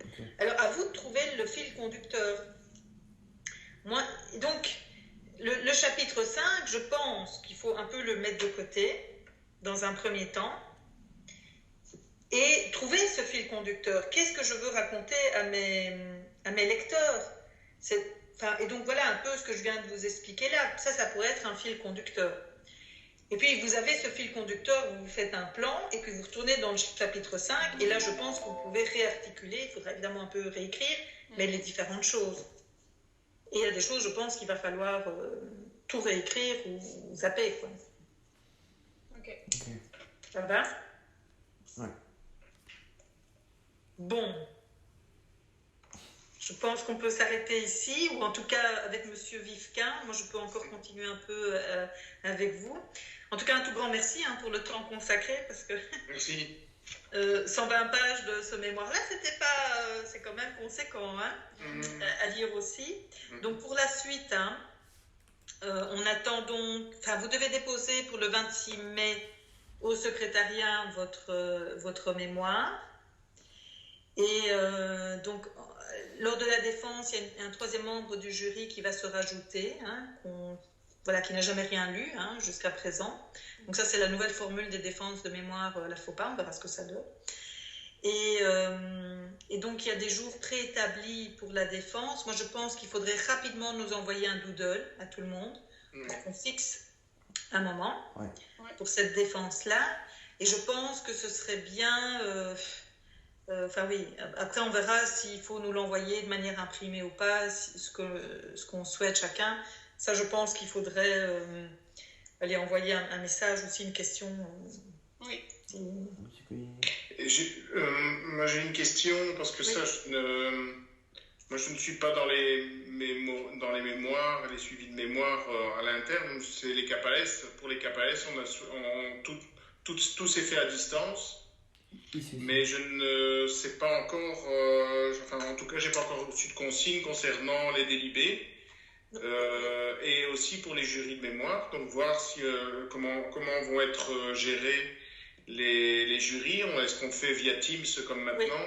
Okay. Alors, à vous de trouver le fil conducteur. Donc, le chapitre 5, je pense qu'il faut un peu le mettre de côté, dans un premier temps, et trouver ce fil conducteur. Qu'est-ce que je veux raconter à mes lecteurs? Et donc voilà un peu ce que je viens de vous expliquer là. Ça pourrait être un fil conducteur. Et puis vous avez ce fil conducteur, vous faites un plan, et puis vous retournez dans le chapitre 5, et là je pense que vous pouvez réarticuler, il faudra évidemment un peu réécrire, mais les différentes choses. Et il y a des choses, je pense, qu'il va falloir tout réécrire ou zapper, quoi. Ok. Ça va? Ouais. Bon. je pense qu'on peut s'arrêter ici, ou en tout cas avec Monsieur Vivquin. Moi, je peux encore continuer un peu avec vous. En tout cas, un tout grand merci pour le temps consacré, parce que Merci. 120 pages de ce mémoire-là, c'est quand même conséquent à lire aussi. Donc pour la suite, on attend donc, vous devez déposer pour le 26 mai au secrétariat votre mémoire. Et donc, lors de la défense, il y a un troisième membre du jury qui va se rajouter, qui n'a jamais rien lu jusqu'à présent. Donc ça, c'est la nouvelle formule des défenses de mémoire, la FOPA, on verra ce que ça donne. Et donc, il y a des jours préétablis pour la défense. Moi, je pense qu'il faudrait rapidement nous envoyer un doodle à tout le monde pour qu'on fixe un moment pour cette défense-là. Et je pense que ce serait bien... après on verra s'il faut nous l'envoyer de manière imprimée ou pas, ce qu'on souhaite chacun. Ça, je pense qu'il faudrait aller envoyer un message aussi, une question. Oui. Moi j'ai une question, parce que ça, moi je ne suis pas dans les mémoires, les suivis de mémoire à l'interne, c'est les CAPALES. Pour les CAPALES, tout s'est fait à distance. Mais je ne sais pas encore, en tout cas, j'ai pas encore reçu de consignes concernant les délibés et aussi pour les jurys de mémoire. Donc, voir comment vont être gérés les jurys. Est-ce qu'on fait via Teams comme maintenant?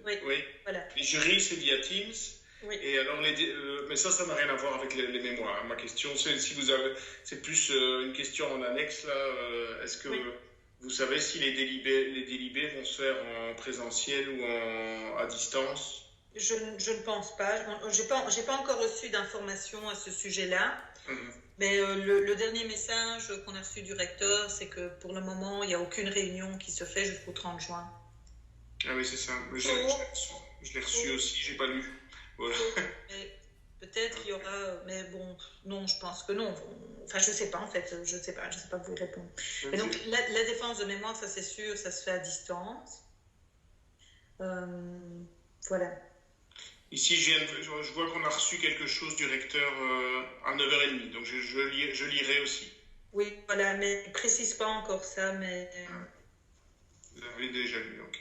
Oui. Voilà. Les jurys, c'est via Teams. Oui. Et alors, mais ça n'a rien à voir avec les mémoires. Ma question, c'est plus une question en annexe là. Est-ce que vous savez si les délibés vont se faire en présentiel ou à distance? Je ne pense pas. J'ai pas encore reçu d'informations à ce sujet-là. Mais le dernier message qu'on a reçu du recteur, c'est que pour le moment, il n'y a aucune réunion qui se fait jusqu'au 30 juin. Ah oui, c'est ça. Je l'ai reçu aussi, j'ai pas lu. Voilà. Peut-être il y aura, mais bon, non, je pense que non. Enfin, je sais pas en fait, je sais pas vous répondre. Et donc, la défense de mémoire, ça c'est sûr, ça se fait à distance. Voilà. Ici, je vois qu'on a reçu quelque chose du recteur à 9h30, donc je lirai aussi. Oui, voilà, mais il précise pas encore ça, mais... Vous avez déjà lu, ok.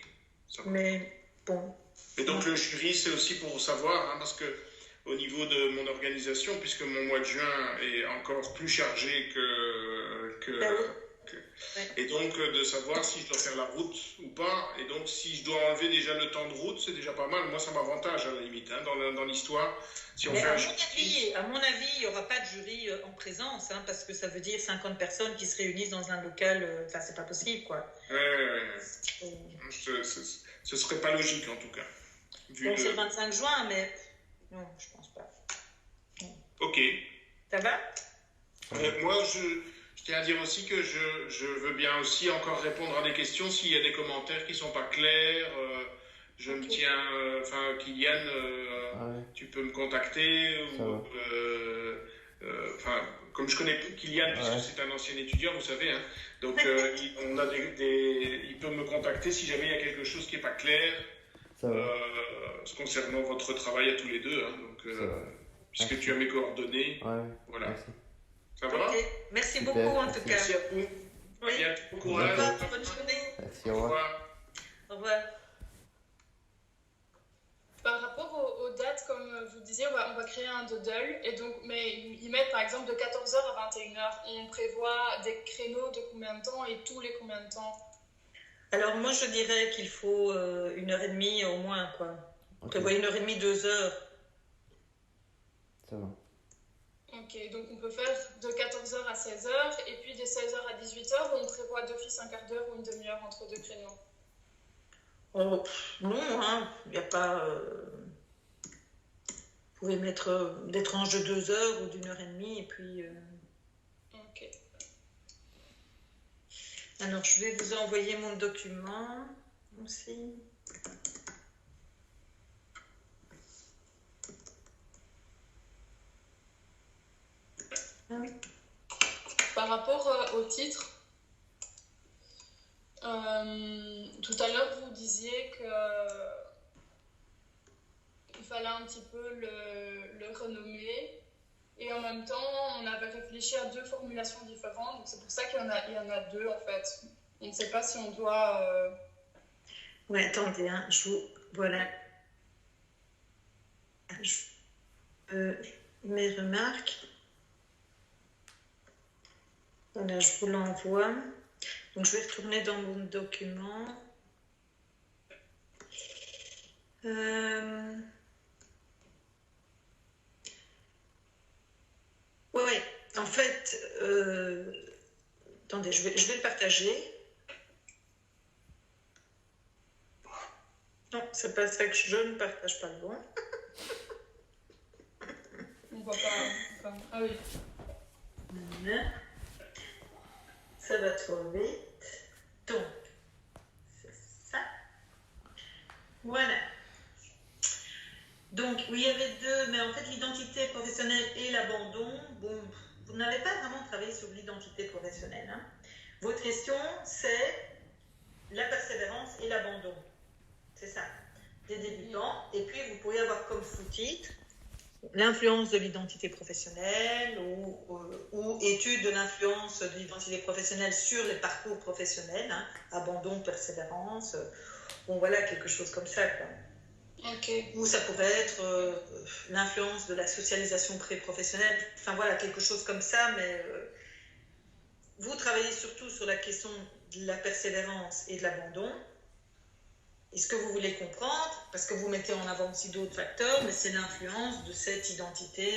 Ça va. Mais bon. Et donc le jury, c'est aussi pour savoir, parce que au niveau de mon organisation, puisque mon mois de juin est encore plus chargé et donc de savoir si je dois faire la route ou pas, et donc si je dois enlever déjà le temps de route, c'est déjà pas mal. Moi, ça m'avantage à la limite, dans l'histoire. Si on fait à mon avis, il n'y aura pas de jury en présence, parce que ça veut dire 50 personnes qui se réunissent dans un local, c'est pas possible, quoi. Ce serait pas logique, en tout cas. Donc c'est le 25 juin, mais non, je pense pas. Non. Ok. Ça va? Moi, je tiens à dire aussi que je veux bien aussi encore répondre à des questions s'il y a des commentaires qui sont pas clairs. Je me tiens, Kylian, tu peux me contacter comme je connais Kylian puisque c'est un ancien étudiant, vous savez, donc il peut me contacter si jamais il y a quelque chose qui est pas clair concernant votre travail à tous les deux, donc puisque tu as mes coordonnées, voilà. Merci. Ça va? Okay. Merci beaucoup en tout cas. Merci à vous. Oui. Bon courage. Bonne journée. Merci, au revoir. Au revoir. Par rapport aux dates, comme vous disiez, on va créer un doodle, et donc, mais ils mettent par exemple de 14h à 21h. On prévoit des créneaux de combien de temps et tous les combien de temps? Alors moi je dirais qu'il faut 1h30 au moins, quoi. On prévoit 1h30, 2h. Ça va. Ok, donc on peut faire de 14h à 16h, et puis de 16h à 18h, on prévoit d'office un quart d'heure ou une demi-heure entre deux créneaux. Non, il n'y a pas... Vous pouvez mettre des tranches de 2 heures ou d'1h30, et puis... Ok. Alors, je vais vous envoyer mon document aussi. Par rapport au titre, tout à l'heure vous disiez que fallait un petit peu le renommer. Et en même temps, on avait réfléchi à 2 formulations différentes. Donc c'est pour ça qu'il y en a 2 en fait. On ne sait pas si on doit... Ouais, attendez, hein, voilà. Mes remarques. Voilà, je vous l'envoie. Donc je vais retourner dans mon document. Ouais, en fait, attendez, je vais le partager. Non, c'est pas ça que je ne partage pas le bon. On voit pas... Ah oui. Ça va trop vite. Donc, c'est ça. Voilà. Donc, oui, il y avait 2, mais en fait, l'identité professionnelle et l'abandon, bon, vous n'avez pas vraiment travaillé sur l'identité professionnelle. Hein. Votre question, c'est la persévérance et l'abandon. C'est ça, des débutants. Et puis, vous pourriez avoir comme sous-titre l'influence de l'identité professionnelle ou étude de l'influence de l'identité professionnelle sur les parcours professionnels, hein, abandon, persévérance, bon voilà, quelque chose comme ça, quoi. Okay. Ou ça pourrait être l'influence de la socialisation pré-professionnelle, enfin voilà, quelque chose comme ça, mais vous travaillez surtout sur la question de la persévérance et de l'abandon. Et ce que vous voulez comprendre, parce que vous mettez en avant aussi d'autres facteurs, mais c'est l'influence de cette identité,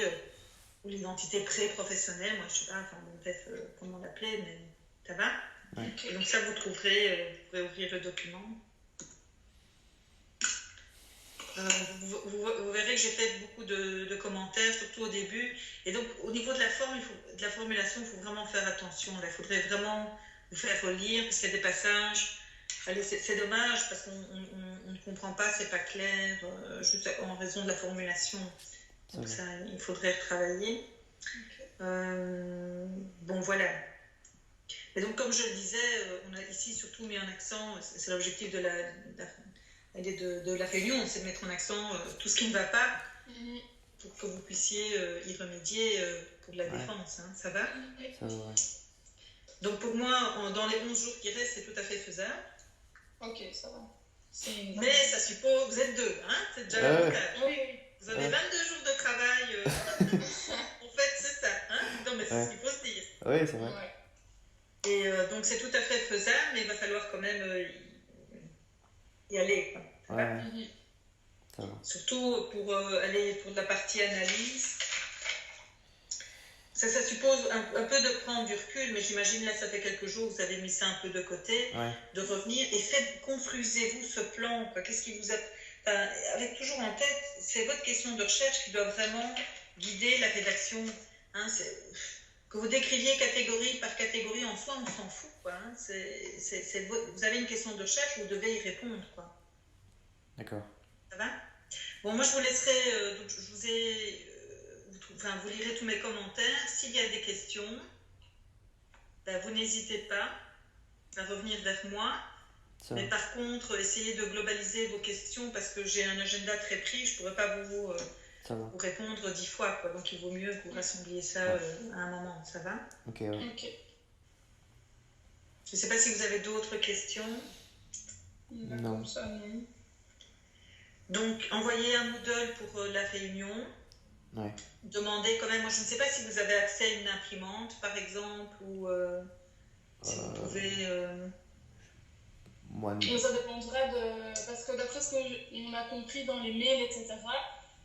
ou l'identité pré-professionnelle, moi je sais pas, enfin bref, comment l'appeler, mais ça va. Ouais. Et donc ça vous trouverez, vous pourrez ouvrir le document. Vous verrez que j'ai fait beaucoup de commentaires, surtout au début. Et donc au niveau de la forme, de la formulation, il faut vraiment faire attention. Là, il faudrait vraiment vous faire relire, parce qu'il y a des passages... Allez, c'est dommage parce qu'on ne comprend pas, c'est pas clair, juste en raison de la formulation. Donc ça, il faudrait retravailler. Bon, voilà. Et donc, comme je le disais, on a ici surtout mis en accent, c'est l'objectif de la réunion, c'est de mettre en accent tout ce qui ne va pas pour que vous puissiez y remédier pour la défense. Hein. Ça va ? Ça va, ouais. Donc, pour moi, dans les 11 jours qui restent, c'est tout à fait faisable. Ok, ça va. Mais ça suppose, vous êtes 2, hein, c'est déjà l'avantage. Oui. Vous avez 22 jours de travail. En fait, c'est ça. Hein, non, mais c'est ce qu'il faut se dire. Oui, c'est vrai. Ouais. Et donc, c'est tout à fait faisable, mais il va falloir quand même y aller. Quoi. Ouais. Ça va. Surtout pour aller pour la partie analyse. Ça suppose un peu de prendre du recul, mais j'imagine là, ça fait quelques jours, vous avez mis ça un peu de côté, de revenir et construisez-vous ce plan. Qu'est-ce qui vous a... avec toujours en tête, c'est votre question de recherche qui doit vraiment guider la rédaction. Hein, que vous décriviez catégorie par catégorie en soi, on s'en fout. Quoi, hein, vous avez une question de recherche, vous devez y répondre. Quoi. D'accord. Ça va ? Bon, moi je vous laisserai, donc je vous ai... vous lirez tous mes commentaires. S'il y a des questions, vous n'hésitez pas à revenir vers moi. Mais par contre, essayez de globaliser vos questions parce que j'ai un agenda très pris. Je ne pourrais pas vous répondre 10 fois. Quoi. Donc il vaut mieux que vous rassembliez ça à un moment. Ça va ? Ok, ouais. Je ne sais pas si vous avez d'autres questions. Non. Donc, envoyez un Moodle pour la réunion. Ouais. Demandez quand même, moi je ne sais pas si vous avez accès à une imprimante par exemple ou si vous pouvez... Moi, ça dépendrait parce que d'après ce qu'on a compris dans les mails, etc.,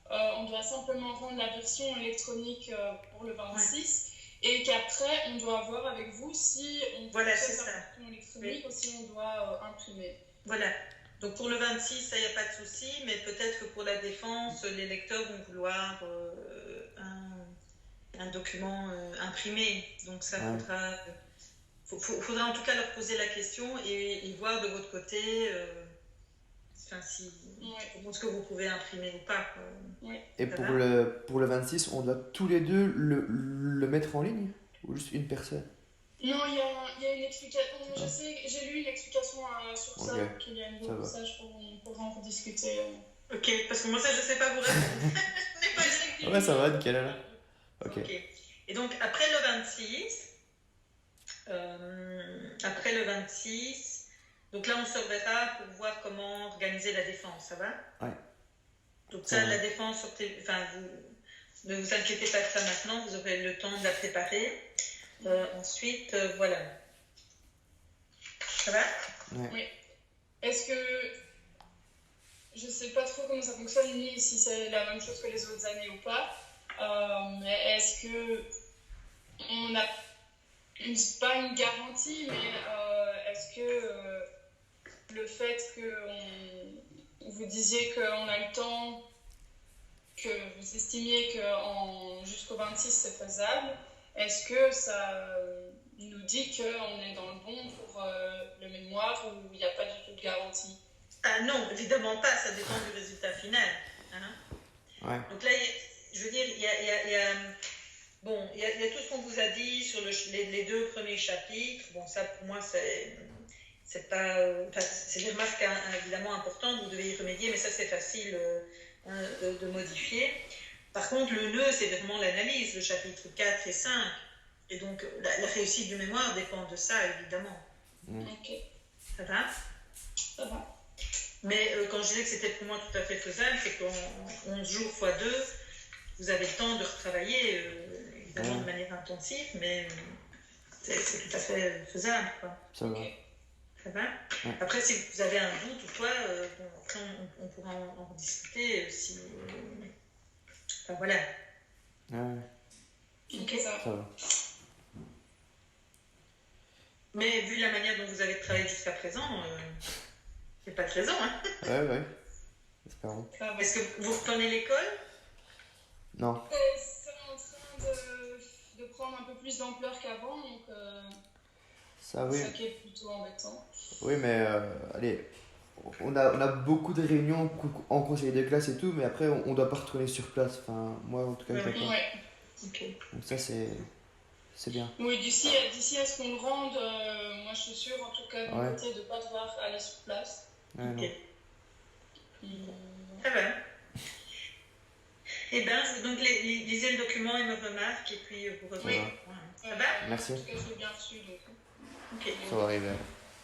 on doit simplement rendre la version électronique pour le 26 et qu'après on doit voir avec vous si on voilà, fait la version électronique ou si on doit imprimer. Voilà. Donc pour le 26, ça, il n'y a pas de souci, mais peut-être que pour la défense, les lecteurs vont vouloir un document imprimé. Donc ça faudra en tout cas leur poser la question et voir de votre côté ce que vous pouvez imprimer ou pas. Et pour le 26, on doit tous les deux le mettre en ligne ou juste une personne? Non, il y a une explication. Je sais, j'ai lu une explication sur ça, qu'il y a un beau message pour en rediscuter. Ok, parce que moi ça je sais pas vous répondre. Je n'ai pas les- Ouais, ça va, nickel alors. Ok. Ok. Et donc après le 26, donc là on se reverra pour voir comment organiser la défense, ça va? Ouais. Donc Ça ça, va. la défense, enfin, ne vous inquiétez pas de ça maintenant, vous aurez le temps de la préparer. Ensuite, voilà. Ça va? Oui. Est-ce que je sais pas trop comment ça fonctionne ni si c'est la même chose que les autres années ou pas, mais est-ce que on a pas une garantie, mais est-ce que le fait que vous disiez qu'on a le temps, que vous estimiez que jusqu'au 26 c'est faisable, est-ce que ça nous dit qu'on est dans le bon pour le mémoire ou il n'y a pas du tout de garantie? Ah non, évidemment pas, ça dépend du résultat final. Hein. Ouais. Donc là, je veux dire, il y a tout ce qu'on vous a dit sur les 2 premiers chapitres. Bon, ça pour moi, c'est pas, c'est des remarques évidemment importantes, vous devez y remédier, mais ça c'est facile de modifier. Par contre, le nœud, c'est vraiment l'analyse, le chapitre 4 et 5. Et donc, la réussite du mémoire dépend de ça, évidemment. Ok, Ça va? ça va. Mais quand je disais que c'était pour moi tout à fait faisable, c'est qu'en 11 jours x 2, vous avez le temps de retravailler, évidemment de manière intensive, mais c'est tout à fait faisable, quoi. Ça va. Ça va? Ouais. Après, si vous avez un doute ou quoi, après on pourra en discuter si... Enfin, voilà. Ouais, Ok, ça va. ça va. Mais vu la manière dont vous avez travaillé jusqu'à présent, il n'y a pas de raison, hein? Ouais. Espérons. Ça va. Est-ce que vous reprenez l'école? Non. C'est en train de prendre un peu plus d'ampleur qu'avant, donc Ça, oui. ça qui est plutôt embêtant. Oui, mais allez, on a beaucoup de réunions en conseil de classe et tout, mais après, on doit pas retourner sur place. Enfin, moi, en tout cas, je dois pas. Ouais. Ok. Donc ça, c'est bien. Oui, d'ici à ce qu'on le rende, moi je suis sûre en tout cas de mon Ouais. côté de ne pas devoir aller sur place. Ouais, non. Ok. Hum, Ça va. Eh bien, donc lisez le document et me remarque, et puis vous revenez. Ça Ça va? Merci. En tout cas, je l'ai bien reçu, donc. Ok. Ça va arriver.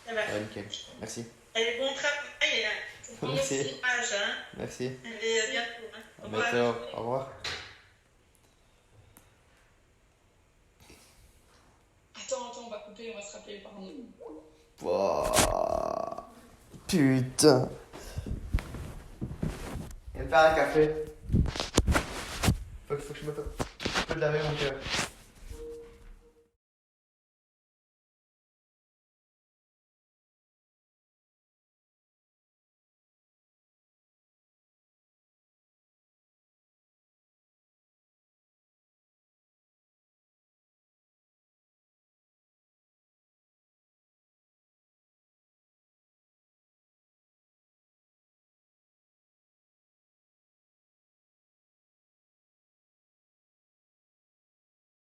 Ça va. Ouais, nickel. Merci. Allez, bon travail, hein. Merci. Courage, hein. Merci. Allez, à bientôt. Hein. Au À revoir. bientôt. Au revoir. Attends, on va couper, on va se rappeler par nous. Wouah. Putain. Viens me faire un café. Faut que je me laver mon cœur.